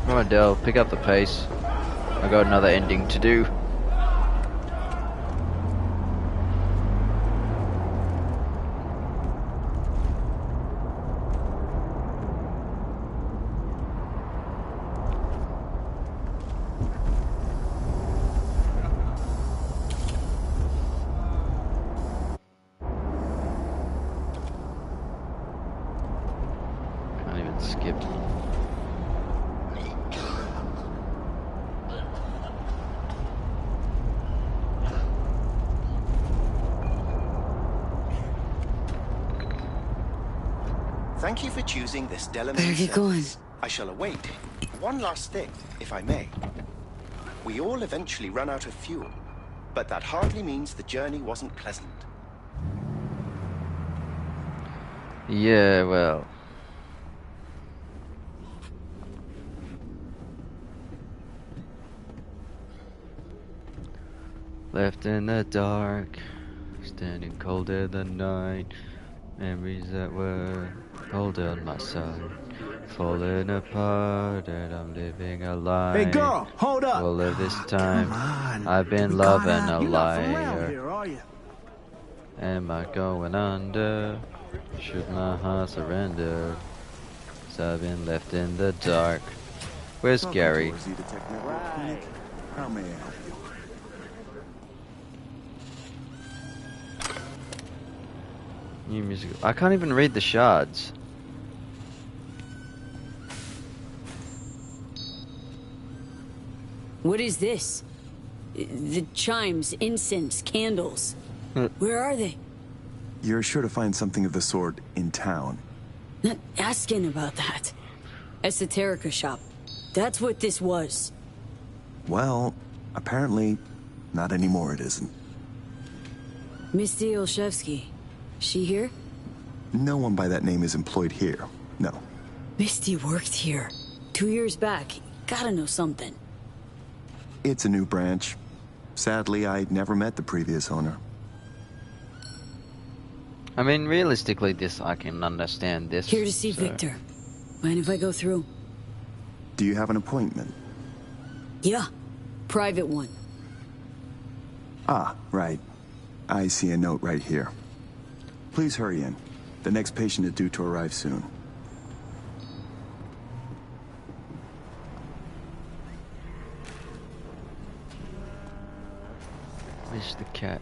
Come on, Del, pick up the pace. I got another ending to do. Can't even skip. Thank you for choosing this Delamain Better get going. I shall await. One last thing, if I may. We all eventually run out of fuel, but that hardly means the journey wasn't pleasant. Yeah, well. Left in the dark, standing cold in the night. Memories that were cold on my side, falling apart, and I'm living a lie. Hey girl, hold up! All of this time, I've been loving a liar. Here, Am I going under? Should my heart surrender? 'Cause I've been left in the dark. Where's Gary? How may I help you? New music. I can't even read the shards. What is this? The chimes, incense, candles. Where are they? You're sure to find something of the sort in town. Not asking about that. Esoterica shop. That's what this was. Well, apparently, not anymore it isn't. Misty Olszewski. She here? No one by that name is employed here, no. Misty worked here. 2 years back. Gotta know something. It's a new branch. Sadly, I never met the previous owner. I mean, realistically, this I can understand this. Here to see Victor. Mind if I go through? Do you have an appointment? Yeah, private one. Ah, right. I see a note right here. Please hurry in. The next patient is due to arrive soon. Where's the cat?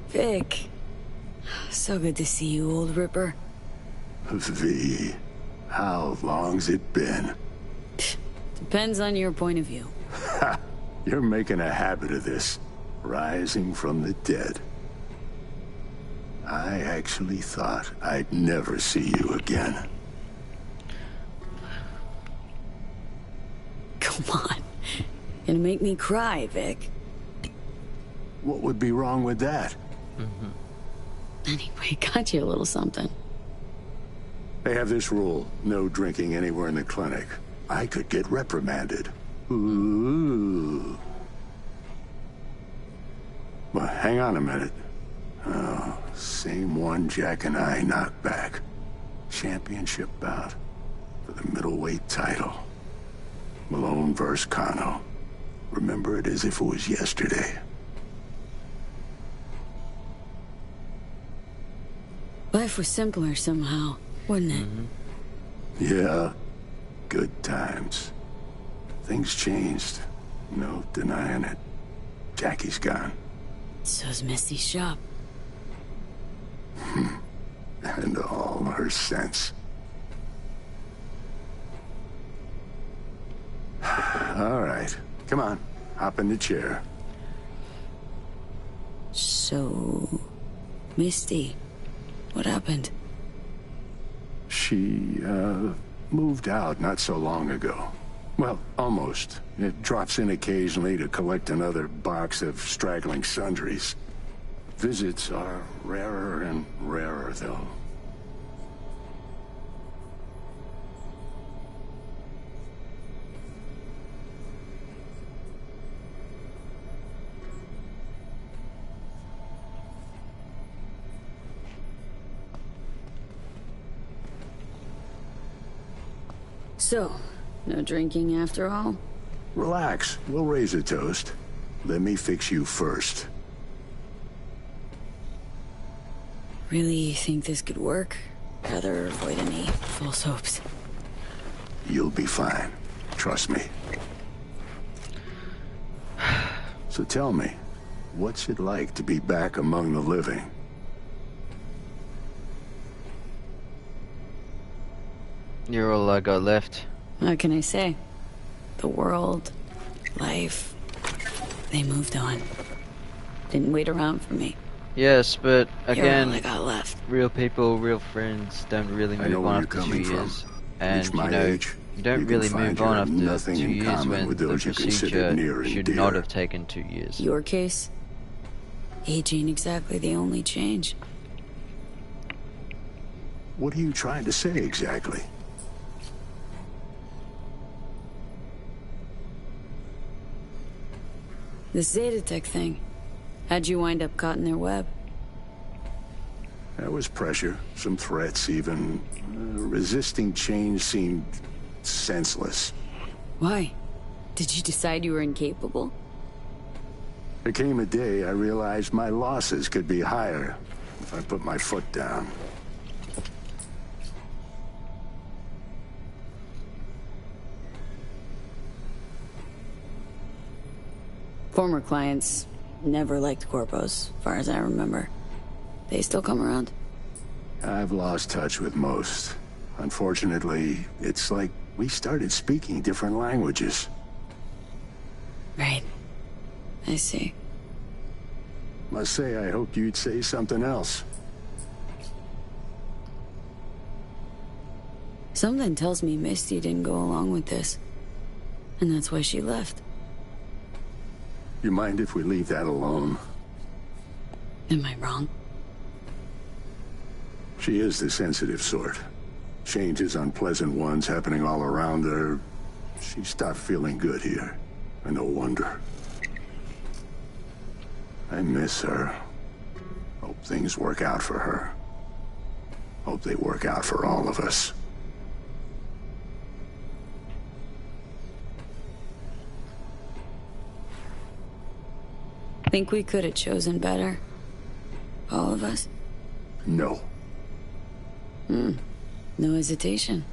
Vic. So good to see you, old Ripper. V, how long's it been? Depends on your point of view. Ha! You're making a habit of this. Rising from the dead. I actually thought I'd never see you again. Come on. Gonna make me cry, Vic. What would be wrong with that? Anyway, got you a little something. They have this rule, no drinking anywhere in the clinic. I could get reprimanded. Ooh. Well, hang on a minute. Oh, same one Jack and I knocked back. Championship bout for the middleweight title. Malone versus Kano. Remember it as if it was yesterday. Life was simpler somehow, wouldn't it? Yeah, good times. Things changed. No denying it. Jackie's gone. So's Misty's shop. And all her sense. All right, come on. Hop in the chair. So... Misty, what happened? She, moved out not so long ago. Well, almost. It drops in occasionally to collect another box of straggling sundries. Visits are rarer and rarer, though. So, no drinking after all? Relax. We'll raise a toast. Let me fix you first. Really think this could work? Rather avoid any false hopes. You'll be fine. Trust me. So tell me, what's it like to be back among the living? You're all I got left. What can I say? The world, life, they moved on. Didn't wait around for me. Yes, but again, You're all I got left. Real people, real friends don't really move on after 2 years. And, you know, you don't really move on after 2 years when the procedure should not have taken 2 years. Your case? Age ain't exactly the only change. What are you trying to say exactly? This Zetatech thing. How'd you wind up caught in their web? There was pressure, some threats even. Resisting change seemed senseless. Why? Did you decide you were incapable? There came a day I realized my losses could be higher if I put my foot down. Former clients never liked corpos, as far as I remember. They still come around? I've lost touch with most. Unfortunately, it's like we started speaking different languages. Right. I see. Must say I hoped you'd say something else. Something tells me Misty didn't go along with this. And that's why she left. You mind if we leave that alone? Am I wrong? She is the sensitive sort. Changes, unpleasant ones happening all around her. She stopped feeling good here. And no wonder. I miss her. Hope things work out for her. Hope they work out for all of us. Think we could have chosen better? All of us? No. No hesitation.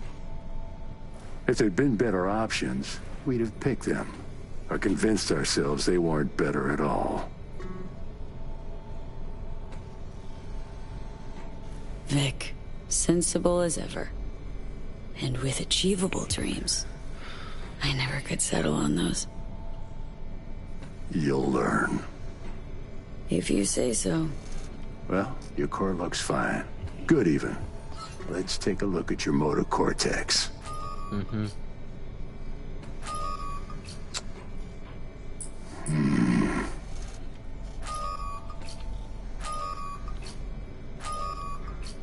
If there'd been better options, we'd have picked them. Or convinced ourselves they weren't better at all. Vic, sensible as ever. And with achievable dreams. I never could settle on those. You'll learn. If you say so. Well, your core looks fine. Good even. Let's take a look at your motor cortex.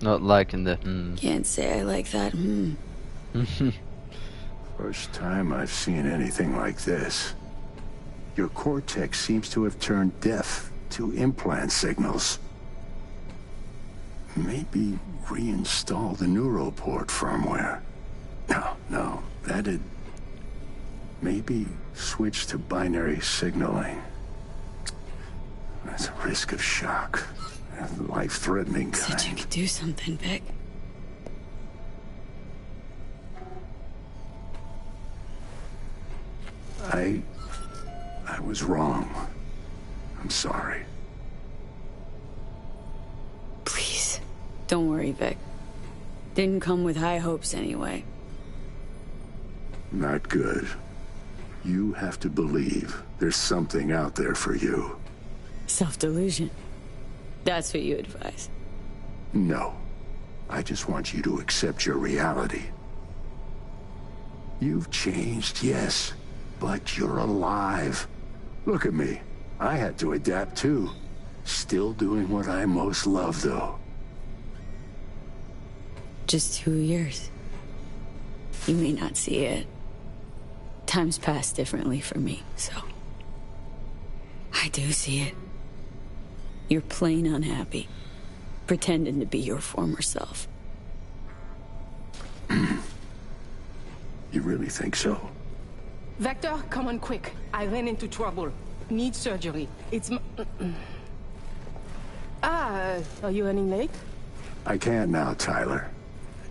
Not liking the Can't say I like that First time I've seen anything like this. Your cortex seems to have turned deaf to implant signals. Maybe reinstall the neuroport firmware. No, that'd... Maybe switch to binary signaling. That's a risk of shock. Life-threatening kind. Said you could do something, Vic. I was wrong. I'm sorry. Please, don't worry, Vic. Didn't come with high hopes anyway. Not good. You have to believe there's something out there for you. Self-delusion. That's what you advise. No. I just want you to accept your reality. You've changed, yes, but you're alive. Look at me. I had to adapt too. Still doing what I most love, though. Just 2 years. You may not see it. Time's passed differently for me, so... I do see it. You're plain unhappy. Pretending to be your former self. You really think so? Vector, come on quick. I ran into trouble. Need surgery. It's are you running late? I can't now, Tyler.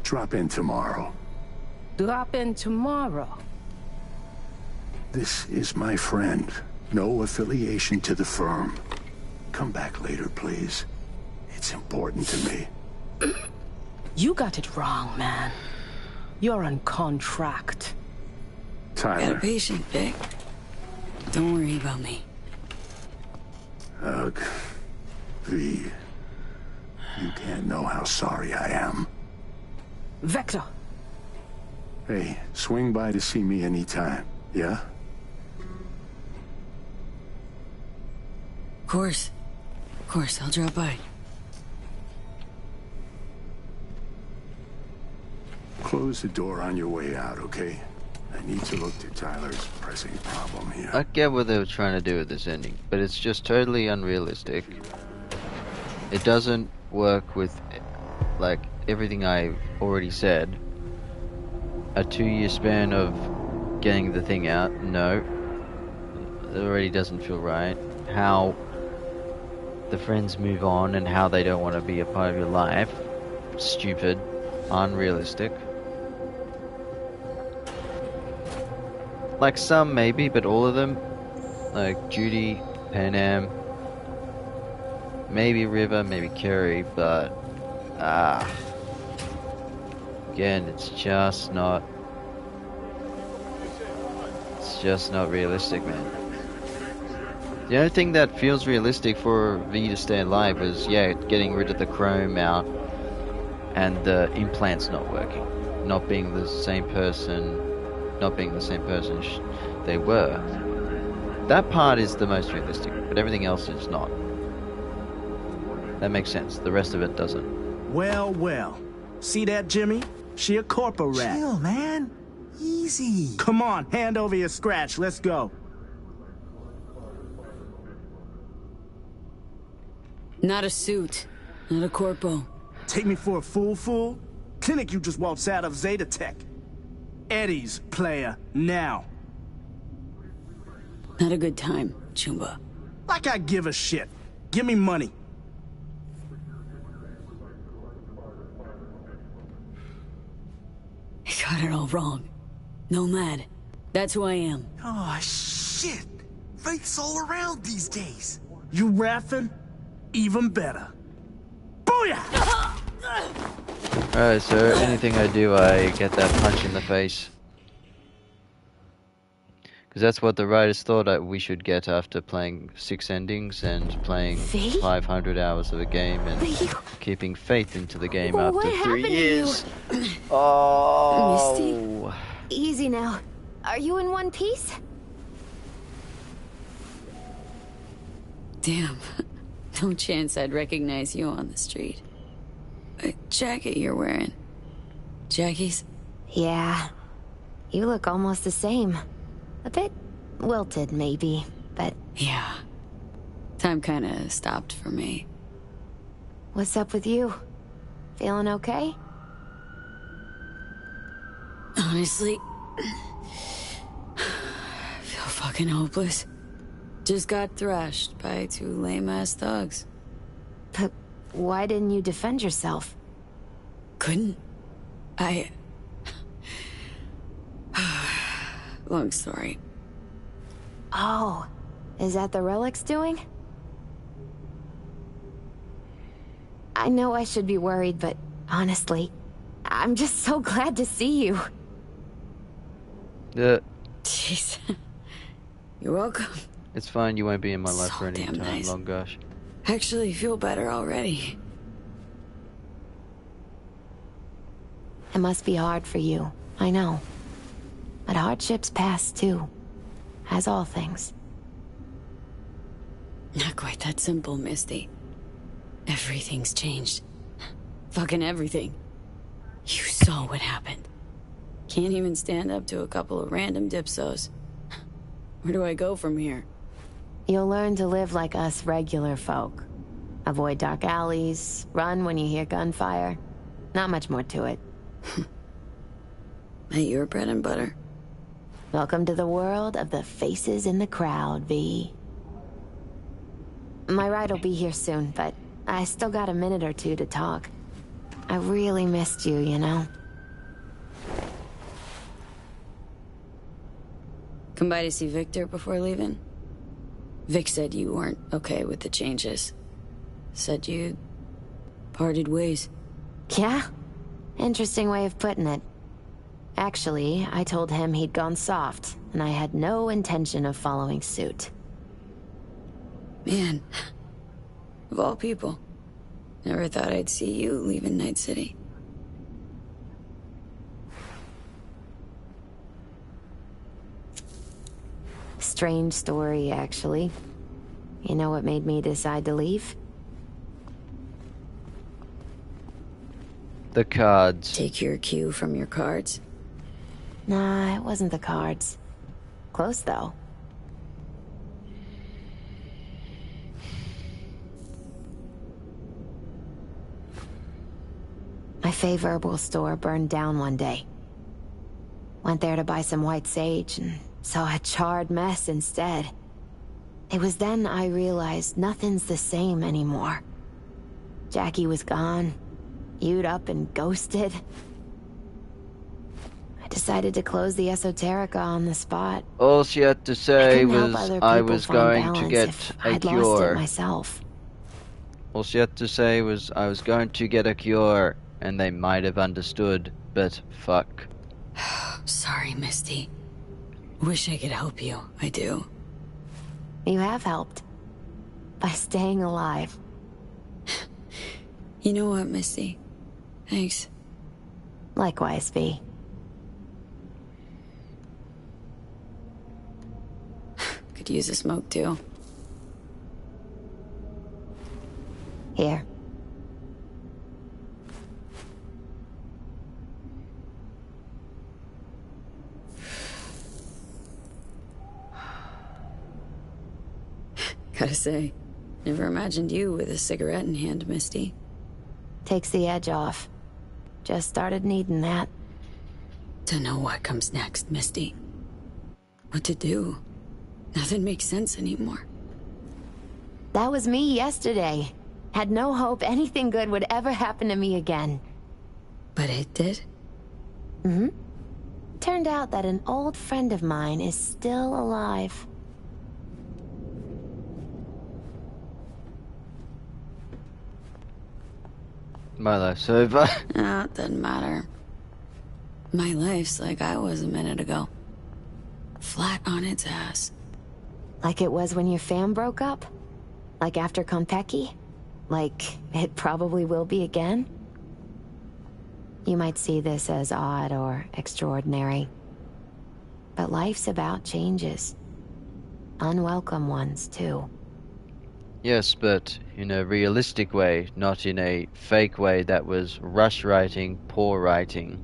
Drop in tomorrow. Drop in tomorrow. This is my friend. No affiliation to the firm. Come back later, please. It's important to me. You got it wrong, man. You're on contract. Tyler. Got a patient, Vic. Don't worry about me. Ugh. V. You can't know how sorry I am. Vector! Hey, swing by to see me anytime, yeah? Of course, I'll drop by. Close the door on your way out, okay? I need to look to Tyler's pressing problem here. I get what they were trying to do with this ending, but it's just totally unrealistic. It doesn't work with, like, everything I already said. A 2-year span of getting the thing out, no. It already doesn't feel right. How the friends move on and how they don't want to be a part of your life. Stupid. Unrealistic. Like some maybe, but all of them, like Judy, Panam, maybe River, maybe Carrie, but again, it's just not realistic, man. The only thing that feels realistic for V to stay alive is, yeah, getting rid of the chrome out and the implants not working, not being the same person they were. That part is the most realistic, but everything else is not. That makes sense. The rest of it doesn't. Well, well. See that, Jimmy? She a corpo rat. Chill, man. Easy. Come on, hand over your scratch. Let's go. Not a suit. Not a corpo. Take me for a fool? Clinic you just waltzed out of Zeta Tech. Eddie's, player, now. Not a good time, Chumba. Like I give a shit. Give me money. I got it all wrong. Nomad. That's who I am. Oh, shit. Faith's all around these days. You raffing? Even better. Booyah! Alright, so anything I do, I get that punch in the face. Because that's what the writers thought that we should get after playing 6 endings and playing 500 hours of a game and keeping faith into the game after 3 years. Oh, Misty? Easy now. Are you in one piece? Damn. No chance I'd recognize you on the street. A jacket you're wearing. Jackie's? Yeah. You look almost the same. A bit wilted, maybe, but... Yeah. Time kinda stopped for me. What's up with you? Feeling okay? Honestly... I feel fucking hopeless. Just got thrashed by 2 lame-ass thugs. But why didn't you defend yourself? Couldn't. Long story. Oh, is that the Relic's doing? I know I should be worried, but honestly, I'm just so glad to see you. Yeah. Jeez. You're welcome. It's fine, you won't be in my life So for any damn time nice. long, gosh. Actually feel better already. It must be hard for you, I know. But hardships pass too, as all things. Not quite that simple, Misty. Everything's changed. Fucking everything. You saw what happened. Can't even stand up to a couple of random dipsos. Where do I go from here? You'll learn to live like us regular folk. Avoid dark alleys, run when you hear gunfire. Not much more to it. Ain't your bread and butter? Welcome to the world of the faces in the crowd, V. My ride will be here soon, but I still got a minute or two to talk. I really missed you, you know? Come by to see Victor before leaving? Vic said you weren't okay with the changes. Said you parted ways. Yeah? Interesting way of putting it. Actually, I told him he'd gone soft, and I had no intention of following suit. Man, of all people, never thought I'd see you leaving Night City. Strange story, actually. You know what made me decide to leave? The cards. Take your cue from your cards? Nah, it wasn't the cards. Close, though. My fave herbal store burned down one day. Went there to buy some white sage and saw a charred mess instead. It was then I realized nothing's the same anymore. Jackie was gone, you'd up and ghosted. I decided to close the Esoterica on the spot. All she had to say was, I I was going to get a I'd lost it cure. myself. All she had to say was, I was going to get a cure, and they might have understood, but fuck. Sorry, Misty. Wish I could help you. I do. You have helped. By staying alive. You know what, Misty? Thanks. Likewise, V. Could use a smoke, too. Here. Gotta say, never imagined you with a cigarette in hand, Misty. Takes the edge off. Just started needing that. To know what comes next, Misty. What to do. Nothing makes sense anymore. That was me yesterday. Had no hope anything good would ever happen to me again. But it did? Mm-hmm. Turned out that an old friend of mine is still alive. My life's over. No, it doesn't matter. My life's like I was a minute ago. Flat on its ass. Like it was when your fam broke up? Like after Konpeki? Like it probably will be again? You might see this as odd or extraordinary. But life's about changes. Unwelcome ones, too. Yes, but in a realistic way, not in a fake way that was rush writing, poor writing,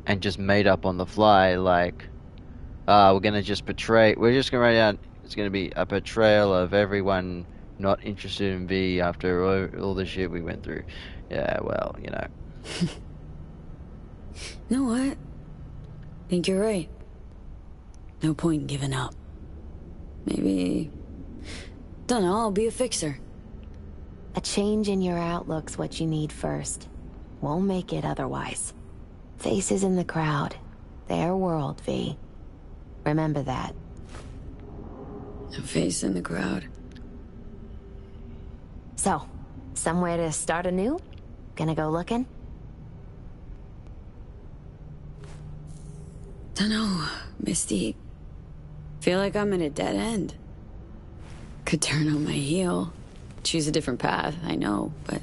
and just made up on the fly, like, we're just gonna write out, it's gonna be a portrayal of everyone not interested in V after all the shit we went through. Yeah, well, you know. You know what? Think you're right. No point in giving up. Maybe... Don't know, I'll be a fixer. A change in your outlook's what you need first. Won't make it otherwise. Faces in the crowd. Their world, V. Remember that. A face in the crowd. So, somewhere to start anew? Gonna go looking? Dunno, Misty. Feel like I'm at a dead end. Could turn on my heel. Choose a different path, I know, but...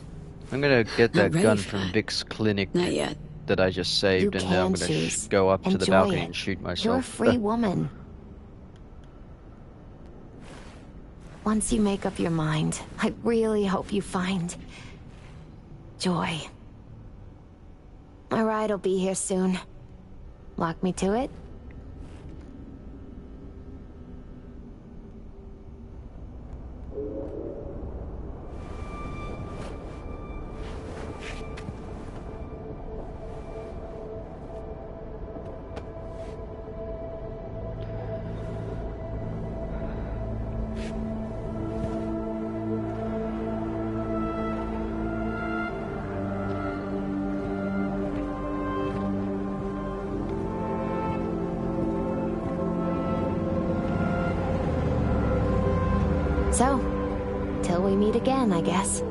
I'm gonna get that gun from Vic's clinic. Not yet. That I just saved, and then I'm gonna go up to the balcony and shoot myself. You're a free woman. Once you make up your mind, I really hope you find... joy. My ride'll be here soon. Lock me to it? So, till we meet again, I guess.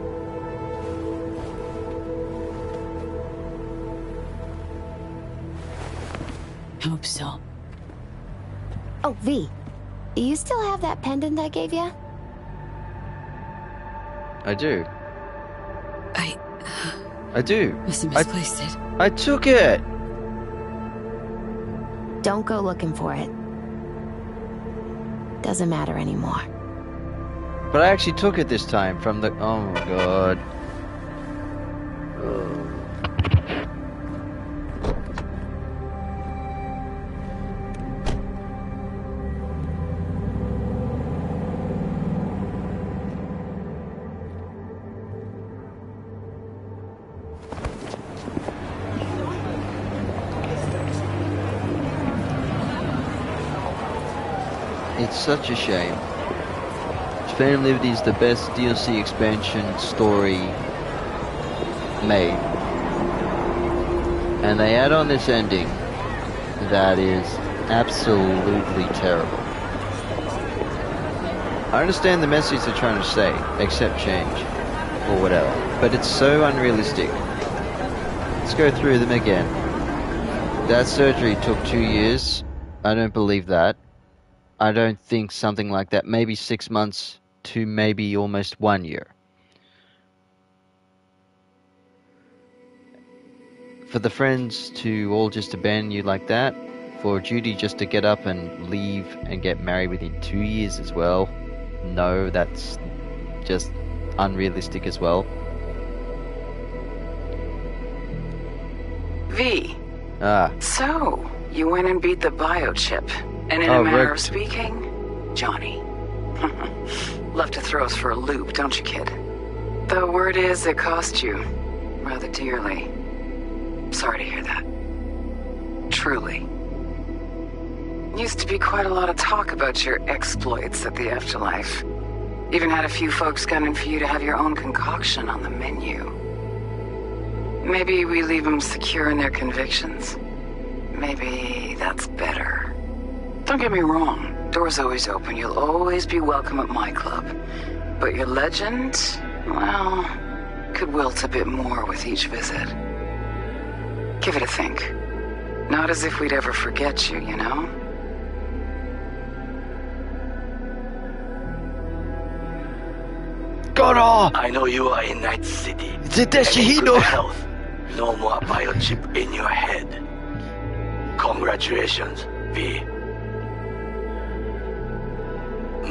Hope so. Oh, V. Do you still have that pendant I gave you? I do. I do. Must have misplaced it. I took it! Don't go looking for it. Doesn't matter anymore. But I actually took it this time from the... Oh my god. It's such a shame. Phantom Liberty is the best DLC expansion story made. And they add on this ending that is absolutely terrible. I understand the message they're trying to say, accept change, or whatever, but it's so unrealistic. Let's go through them again. That surgery took 2 years. I don't believe that. I don't think something like that, maybe 6 months to maybe almost 1 year. For the friends to all just abandon you like that, for Judy just to get up and leave and get married within 2 years as well, no, that's just unrealistic as well. V. Ah. So, you went and beat the biochip. And in a manner of speaking, Johnny, Love to throw us for a loop, don't you, kid? The word is it cost you rather dearly. Sorry to hear that. Truly. Used to be quite a lot of talk about your exploits at the Afterlife. Even had a few folks gunning for you to have your own concoction on the menu. Maybe we leave them secure in their convictions. Maybe that's better. Don't get me wrong, door's always open. You'll always be welcome at my club. But your legend, well, could wilt a bit more with each visit. Give it a think. Not as if we'd ever forget you, you know? I know you are in Night City. The Deshihino. Health. No more biochip in your head. Congratulations, V.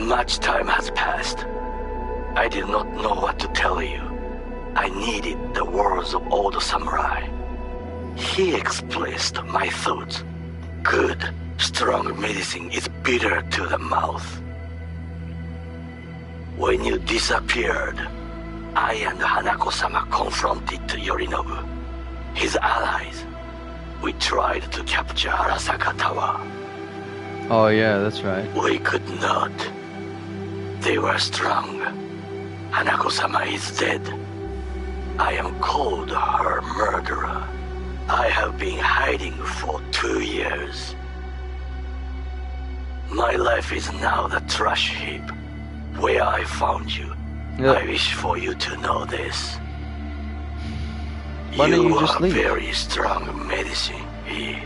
Much time has passed. I did not know what to tell you. I needed the words of old samurai. He expressed my thoughts. Good, strong medicine is bitter to the mouth. When you disappeared, I and Hanako-sama confronted Yorinobu, his allies. We tried to capture Arasaka Tower. Oh yeah, that's right. We could not. They were strong. Hanako-sama is dead. I am called her murderer. I have been hiding for 2 years. My life is now the trash heap where I found you. Yep. I wish for you to know this. Why don't you just leave? Very strong medicine, V.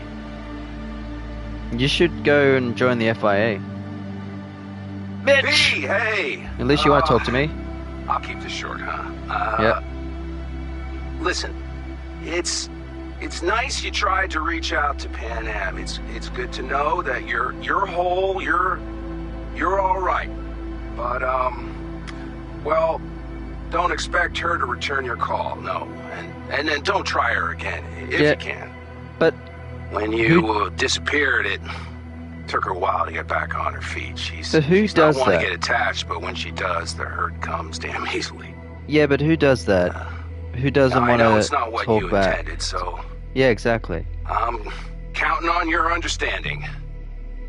You should go and join the FIA. Bitch! V, hey! At least you want to talk to me. I'll keep this short, huh? Yeah. Listen, it's nice you tried to reach out to Pan Am. It's good to know that you're whole, you're all right. But well, don't expect her to return your call, no. And then don't try her again if you can. But when you disappeared, it took her a while to get back on her feet. She's not one that? to get attached, but when she does, the hurt comes damn easily. Yeah, but who does that? Who doesn't want to it's not what talk you back? intended, so Yeah, exactly. I'm counting on your understanding.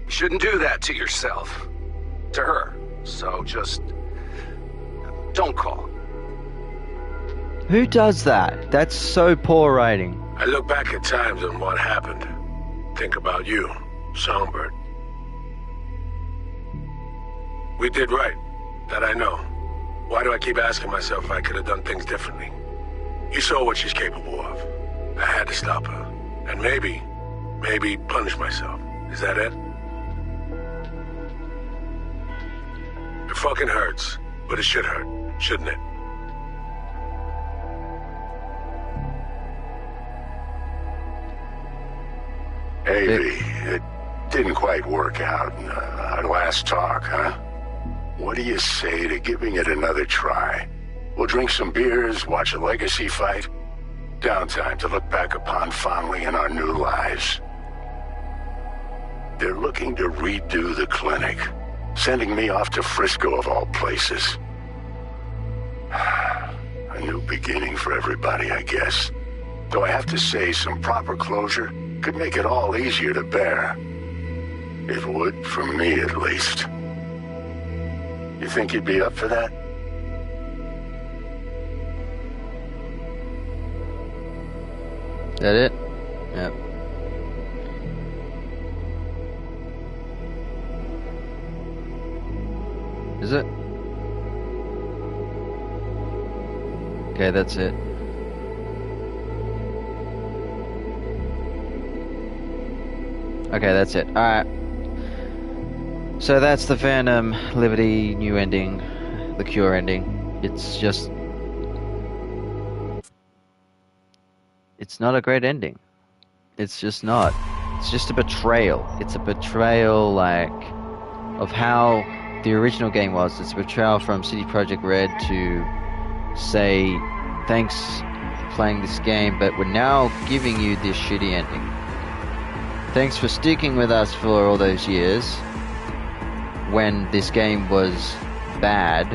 You shouldn't do that to yourself. To her. So just don't call. Who does that? That's so poor writing. I look back at times and what happened. Think about you, Songbird. We did right. That I know. Why do I keep asking myself if I could have done things differently? You saw what she's capable of. I had to stop her. And maybe punish myself. Is that it? It fucking hurts. But it should hurt, shouldn't it? Avy, it didn't quite work out our last talk, huh? What do you say to giving it another try? We'll drink some beers, watch a legacy fight. Downtime to look back upon fondly in our new lives. They're looking to redo the clinic, sending me off to Frisco of all places. A new beginning for everybody, I guess. Though I have to say, some proper closure could make it all easier to bear. It would, for me at least. You think you'd be up for that? That it? Yep. Is it? Okay, that's it. Okay, that's it. Alright. So that's the Phantom Liberty new ending. The Cure ending. It's just... It's not a great ending. It's just not. It's just a betrayal. It's a betrayal, like, of how the original game was. It's a betrayal from CD Projekt Red to say, thanks for playing this game, but we're now giving you this shitty ending. Thanks for sticking with us for all those years. when this game was bad,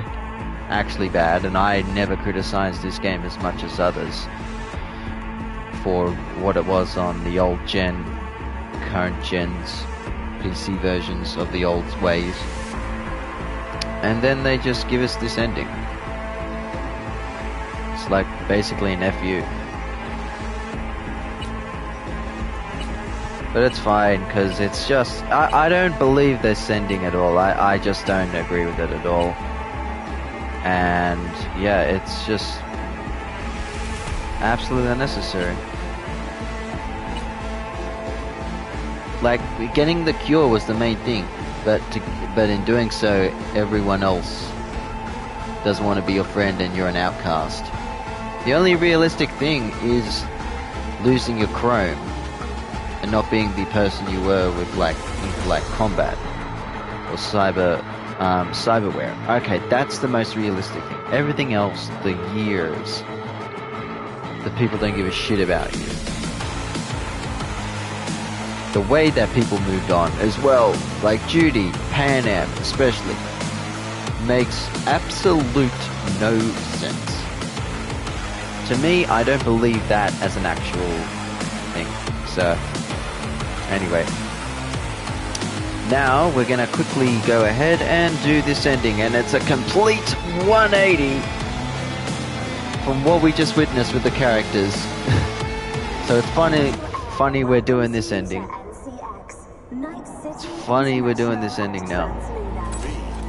actually bad, and I never criticized this game as much as others for what it was on the old gen, current gen's PC versions of the old ways. And then they just give us this ending. It's like basically an FU. But it's fine, because it's just... I don't believe this ending at all. I just don't agree with it at all. And yeah, it's just absolutely unnecessary. Like, getting the cure was the main thing, but in doing so, everyone else doesn't want to be your friend and you're an outcast. The only realistic thing is losing your chrome and not being the person you were with like combat or cyberware. Okay, that's the most realistic thing. Everything else, the years, the people don't give a shit about you. The way that people moved on as well, like Judy, Pan Am especially, makes absolute no sense. To me, I don't believe that as an actual thing. So, anyway. Now, we're gonna quickly go ahead and do this ending, and it's a complete 180 from what we just witnessed with the characters. So it's funny we're doing this ending. It's funny we're doing this ending now.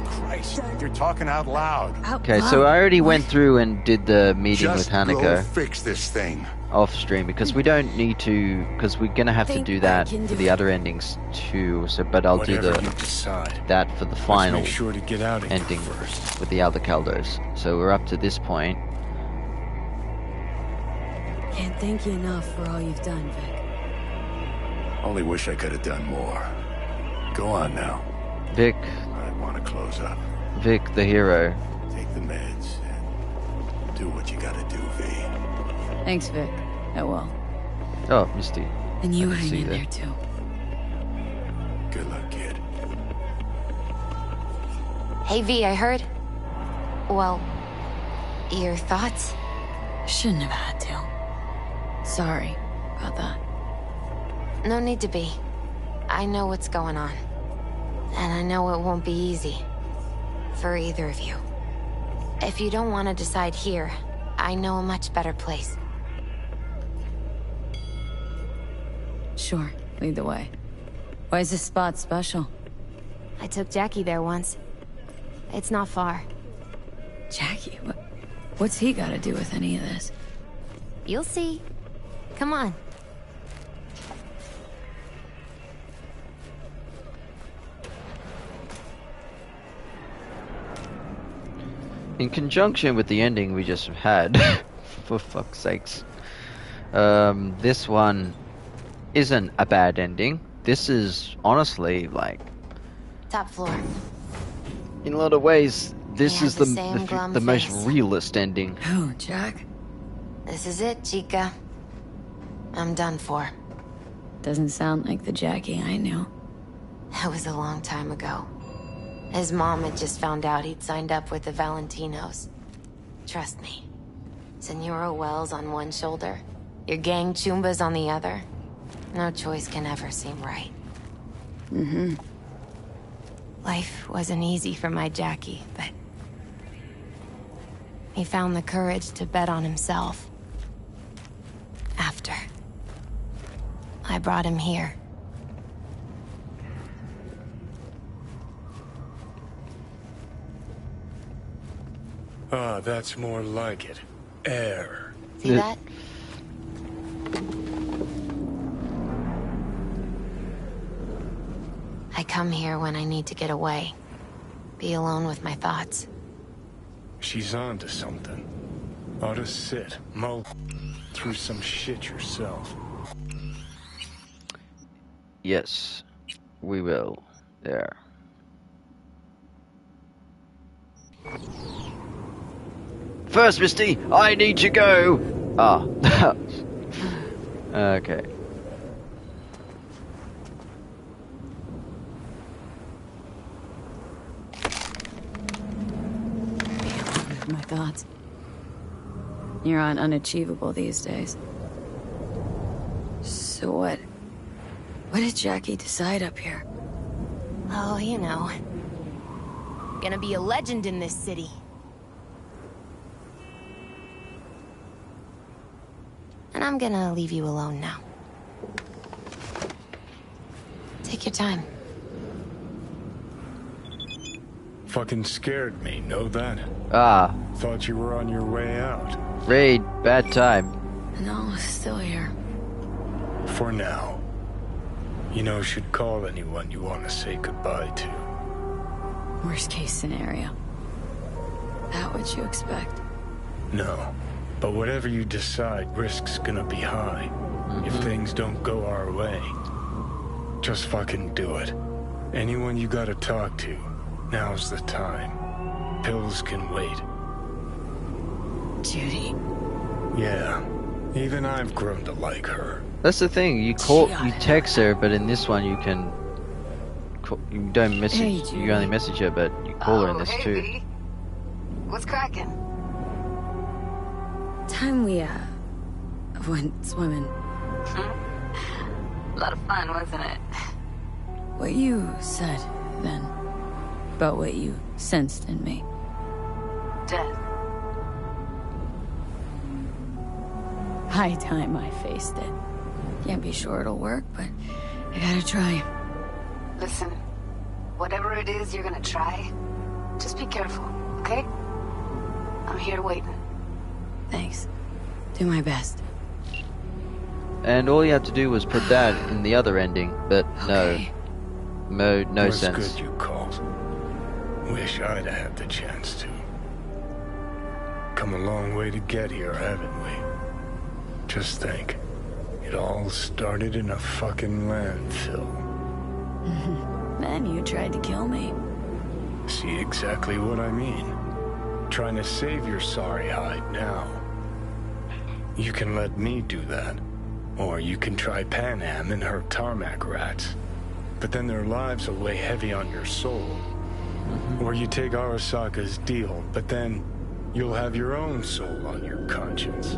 Christ, you're talking out loud. Okay, so I already went through and did the meeting with Hanako. Go fix this thing. Off stream, because we don't need to, because we're gonna have to do that for the other endings too. So, but I'll do that for the final ending first with the other Caldos. So we're up to this point. Can't thank you enough for all you've done, Vic. Only wish I could have done more. Go on now. Vic. I want to close up. Vic, the hero. Take the meds and do what you gotta do, V. Thanks, Vic. I will. Oh, Misty. And you hang in there too. Good luck, kid. Hey, V, I heard... Well, your thoughts? Shouldn't have had to. Sorry about that. No need to be. I know what's going on. And I know it won't be easy. For either of you. If you don't want to decide here, I know a much better place. Sure, lead the way. Why is this spot special? I took Jackie there once. It's not far. Jackie? What's he got to do with any of this? You'll see. Come on. In conjunction with the ending we just had, for fuck's sakes, this one isn't a bad ending. This is honestly like top floor. In a lot of ways, this is the most realist ending. Oh, Jack. This is it, Chica. I'm done for. Doesn't sound like the Jackie I knew. That was a long time ago. His mom had just found out he'd signed up with the Valentinos. Trust me. Senora Wells on one shoulder, your gang Chumbas on the other. No choice can ever seem right. Mm-hmm. Life wasn't easy for my Jackie, but... he found the courage to bet on himself. After. I brought him here. Ah, that's more like it. Air. See that? I come here when I need to get away. Be alone with my thoughts. She's on to something. Ought to sit, mull through some shit yourself. Yes, we will. There. First, Misty, I need to go! Ah. Okay. read my thoughts. You're on unachievable these days. So what? What did Jackie decide up here? Oh, you know. Gonna be a legend in this city. And I'm gonna leave you alone now. Take your time. Fucking scared me, know that? Ah. Thought you were on your way out. Reed, bad time. No, still here. For now. You know, should call anyone you want to say goodbye to. Worst case scenario. That what you expect? No. But whatever you decide, risk's gonna be high. If things don't go our way. Just fucking do it. Anyone you gotta talk to, now's the time. Pills can wait. Judy. Yeah. Even I've grown to like her. That's the thing. You text her, but in this one you can. You don't message. You only message her, but you call her in this too. V. What's cracking? Time we went swimming. A lot of fun, wasn't it? What you said then, about what you sensed in me. Death. High time I faced it. Can't be sure it'll work, but I gotta try. Listen, whatever it is you're gonna try, just be careful, okay? I'm here waiting. Thanks. Do my best. And all you have to do was put that in the other ending, but okay. No sense. Good you called. Wish I'd had the chance to. Come a long way to get here, haven't we? Just think, it all started in a fucking landfill. Then you tried to kill me. See exactly what I mean? Trying to save your sorry hide now. You can let me do that. Or you can try Pan Am and her tarmac rats. But then their lives will weigh heavy on your soul. Or you take Arasaka's deal, but then you'll have your own soul on your conscience.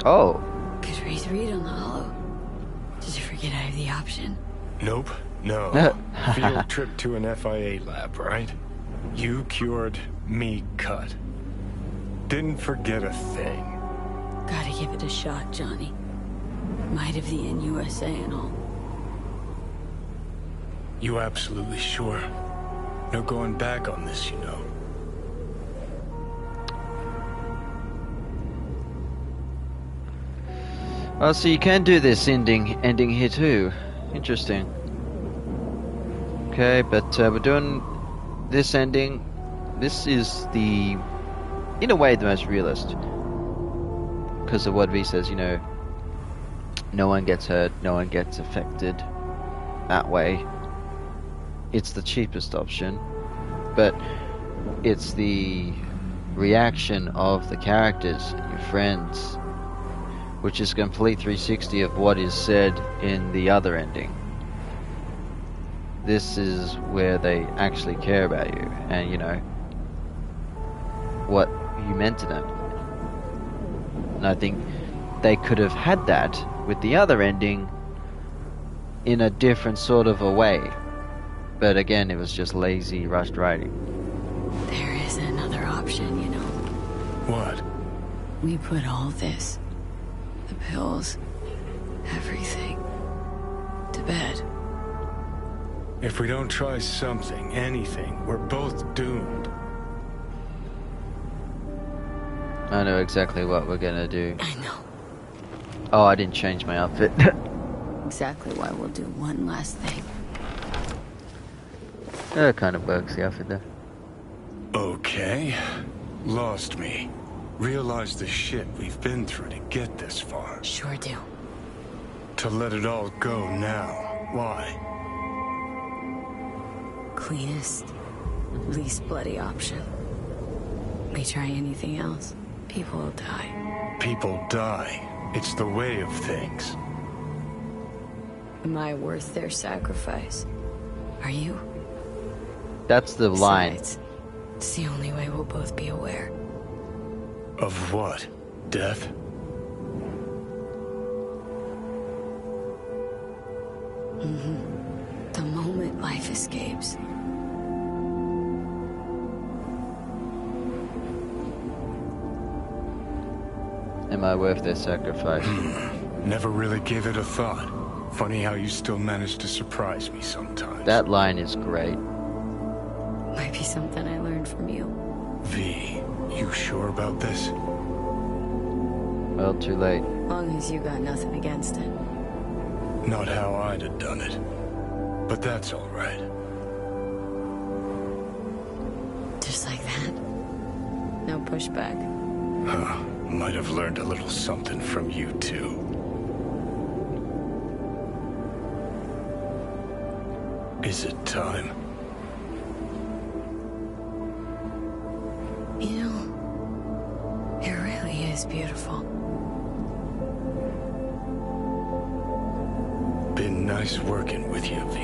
Oh. Could read on the hollow. Did you forget I have the option? Nope. No. Field trip to an FIA lab, right? You cured, me cut. Didn't forget a thing. Gotta give it a shot, Johnny. Might have the NUSA and all. You absolutely sure? No going back on this, you know. Oh, so you can do this ending here too. Interesting. Okay, but we're doing this ending. This is in a way, the most realist. Because of what V says, you know, no one gets hurt, no one gets affected that way. It's the cheapest option, but it's the reaction of the characters, your friends, which is a complete 360 of what is said in the other ending. This is where they actually care about you, and you know what you meant to them. And I think they could have had that with the other ending in a different sort of a way. But again, it was just lazy, rushed writing. There is another option, you know. What? We put all this, the pills, everything, to bed. If we don't try something, anything, we're both doomed. I know exactly what we're gonna do. I know. Oh, I didn't change my outfit. Exactly why we'll do one last thing. That kind of works, the outfit there. Okay. Lost me. Realize the shit we've been through to get this far. Sure do. To let it all go now. Why? Cleanest, least bloody option. We try anything else, people will die. People die. It's the way of things. Am I worth their sacrifice? Are you? That's the line. Besides, it's the only way we'll both be aware. Of what? Death? The moment life escapes. Am I worth their sacrifice? Never really gave it a thought. Funny how you still manage to surprise me sometimes. That line is great. Might be something I learned from you. V, you sure about this? Well, too late. Long as you got nothing against it. Not how I'd have done it. But that's all right. Just like that? No pushback? Huh. Might have learned a little something from you, too. Is it time? You know, it really is beautiful. Been nice working with you, V.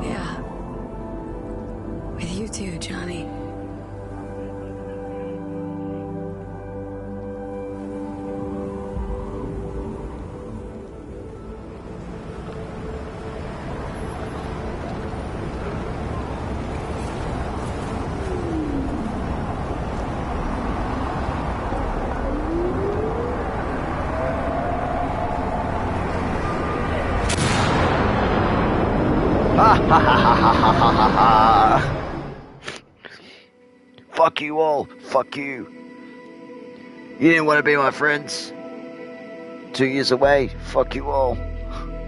Yeah. With you too, Johnny. Fuck you all. Fuck you. You didn't want to be my friends. 2 years away. Fuck you all.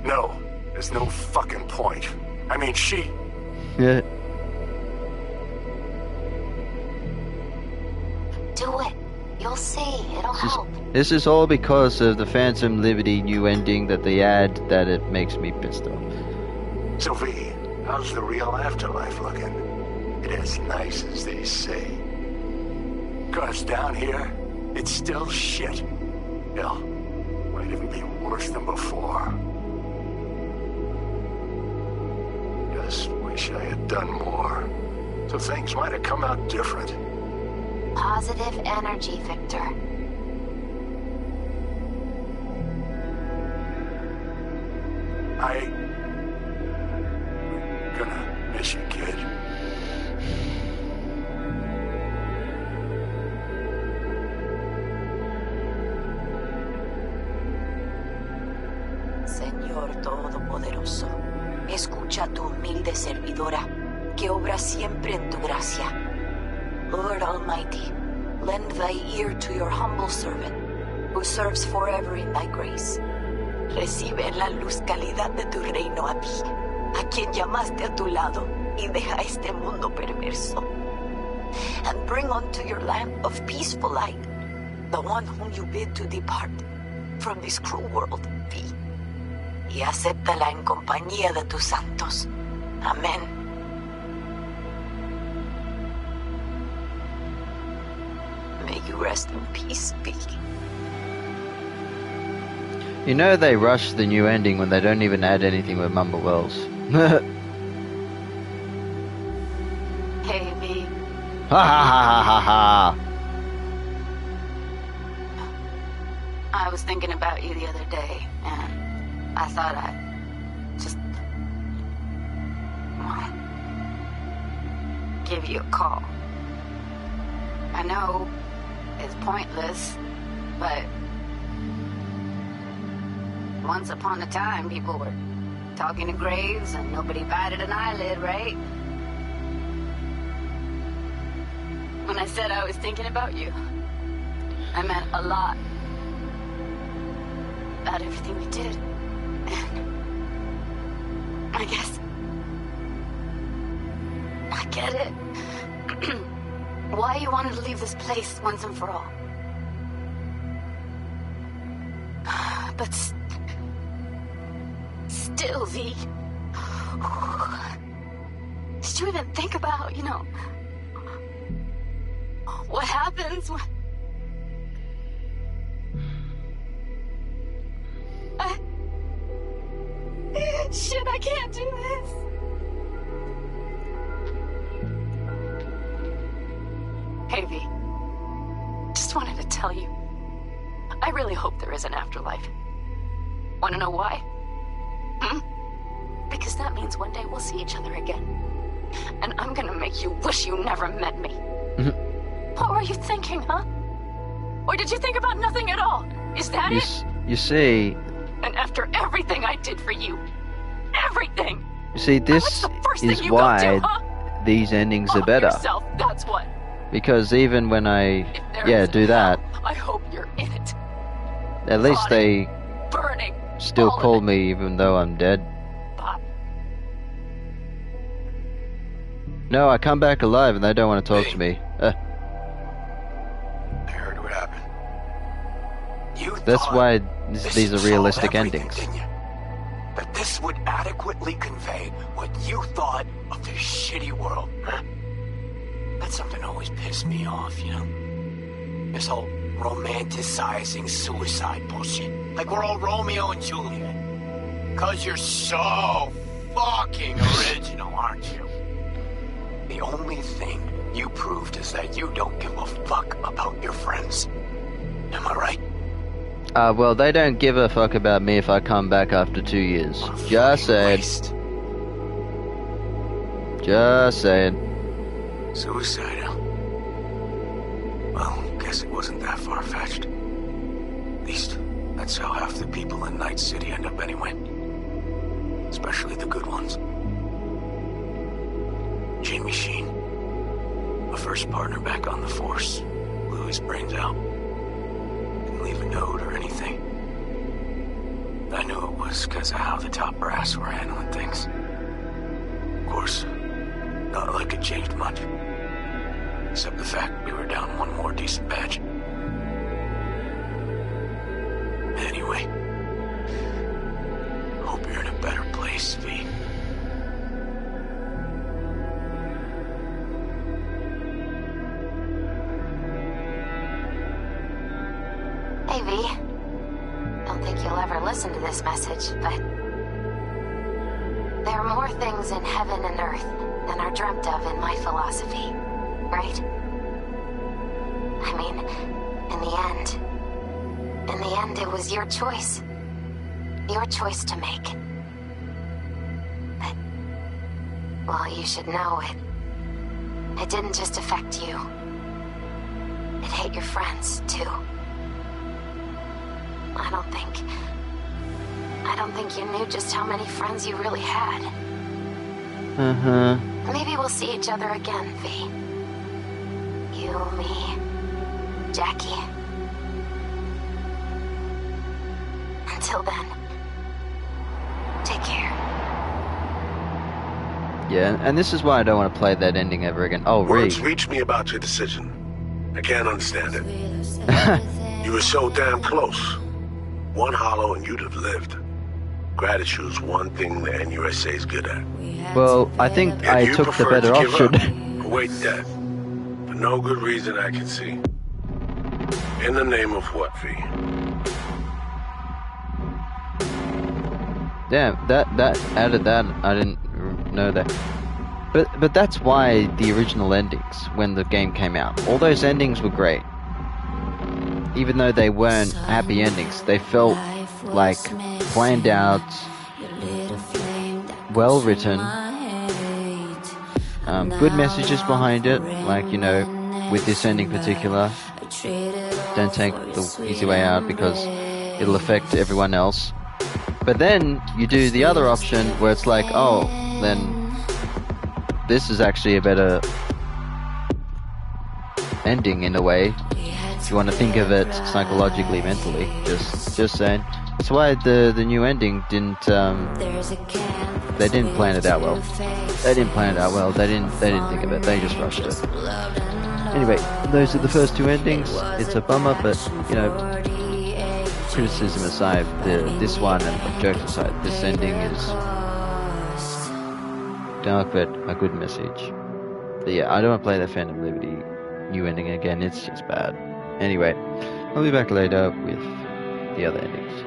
No, there's no fucking point. I mean, she... Yeah. Do it. You'll see. It'll help. This is all because of the Phantom Liberty new ending that they add that it makes me pissed off. So, V, how's the real afterlife looking? It as nice as they say. 'Cause down here, it's still shit. Hell, might even be worse than before. Just wish I had done more. So things might have come out different. Positive energy, Victor. I'm gonna miss you, kid. Señor Todopoderoso, escucha a tu humilde servidora, que obra siempre en tu gracia. Lord Almighty, lend thy ear to your humble servant, who serves forever in thy grace. Recibe en la luz calidad de tu reino a ti, a quien llamaste a tu lado y deja este mundo perverso. And bring unto your lamp of peaceful light, the one whom you bid to depart from this cruel world, V. Y acéptala en compañía de tus santos. Amén. May you rest in peace, V. You know they rush the new ending when they don't even add anything with Mumble Wells. Hey, V. Ha ha ha ha ha! I was thinking about you the other day, and I thought I'd just... well, give you a call. I know it's pointless, but once upon a time, people were talking to graves and nobody batted an eyelid, right? When I said I was thinking about you, I meant a lot. About everything we did. And I guess I get it. Why you wanted to leave this place once and for all. But still, V. Did you even think about, you know, what happens when... Shit, I can't do this. Hey, V. Just wanted to tell you, I really hope there is an afterlife. Want to know why? Because that means one day we'll see each other again. And I'm gonna make you wish you never met me. What were you thinking, huh? Or did you think about nothing at all? Is that it? You see... And after everything I did for you, everything! You see, this is why these endings are better. Yourself, that's what. Because even when I, do that, I hope you're in it. At least they burning, still call me even though I'm dead. No, I come back alive and they don't want to talk to me. I heard what happened. That's why these are realistic endings. That this would adequately convey what you thought of this shitty world, huh? That's something that always pissed me off, you know? This whole romanticizing suicide bullshit. Like we're all Romeo and Juliet. 'Cause you're so fucking original, aren't you? The only thing you proved is that you don't give a fuck about your friends. Am I right? Well, they don't give a fuck about me if I come back after 2 years. Just saying. Just saying. Suicidal. Well, guess it wasn't that far-fetched. At least, that's how half the people in Night City end up anyway. Especially the good ones. Jamie Sheen, my first partner back on the force, blew his brains out. Didn't leave a note or anything. I knew it was because of how the top brass were handling things. Of course, not like it changed much. Except the fact we were down one more decent batch. Anyway, hope you're in a better place, V. Hey, V. Don't think you'll ever listen to this message, but there are more things in heaven and earth than are dreamt of in my philosophy, right? I mean, in the end, it was your choice. Your choice to make. But, well, you should know it didn't just affect you. It hit your friends, too. I don't think you knew just how many friends you really had. Maybe we'll see each other again, V. You, me, Jackie. Until then, take care. Yeah, and this is why I don't want to play that ending ever again. Oh, Words reached me about your decision. I can't understand it. You were so damn close. One hollow and you'd have lived. Gratitude's one thing the NUSA is good at. Well, I think I took the better option. Await death. For no good reason I can see. In the name of what, V? Damn, that added that. I didn't know that. But that's why the original endings, when the game came out, all those endings were great. Even though they weren't happy endings, they felt like planned out, well written, good messages behind it, like, you know, with this ending in particular, don't take the easy way out because it'll affect everyone else. But then you do the other option where it's like, oh, then this is actually a better ending in a way. If you want to think of it psychologically, mentally, just saying. That's why the new ending didn't. They didn't plan it out well. They didn't plan it out well. They didn't think of it. They just rushed it. Anyway, those are the first two endings. It's a bummer, but you know, criticism aside, this one and jokes aside, this ending is dark but a good message. But yeah, I don't want to play that Phantom Liberty new ending again. It's just bad. Anyway, I'll be back later with the other endings.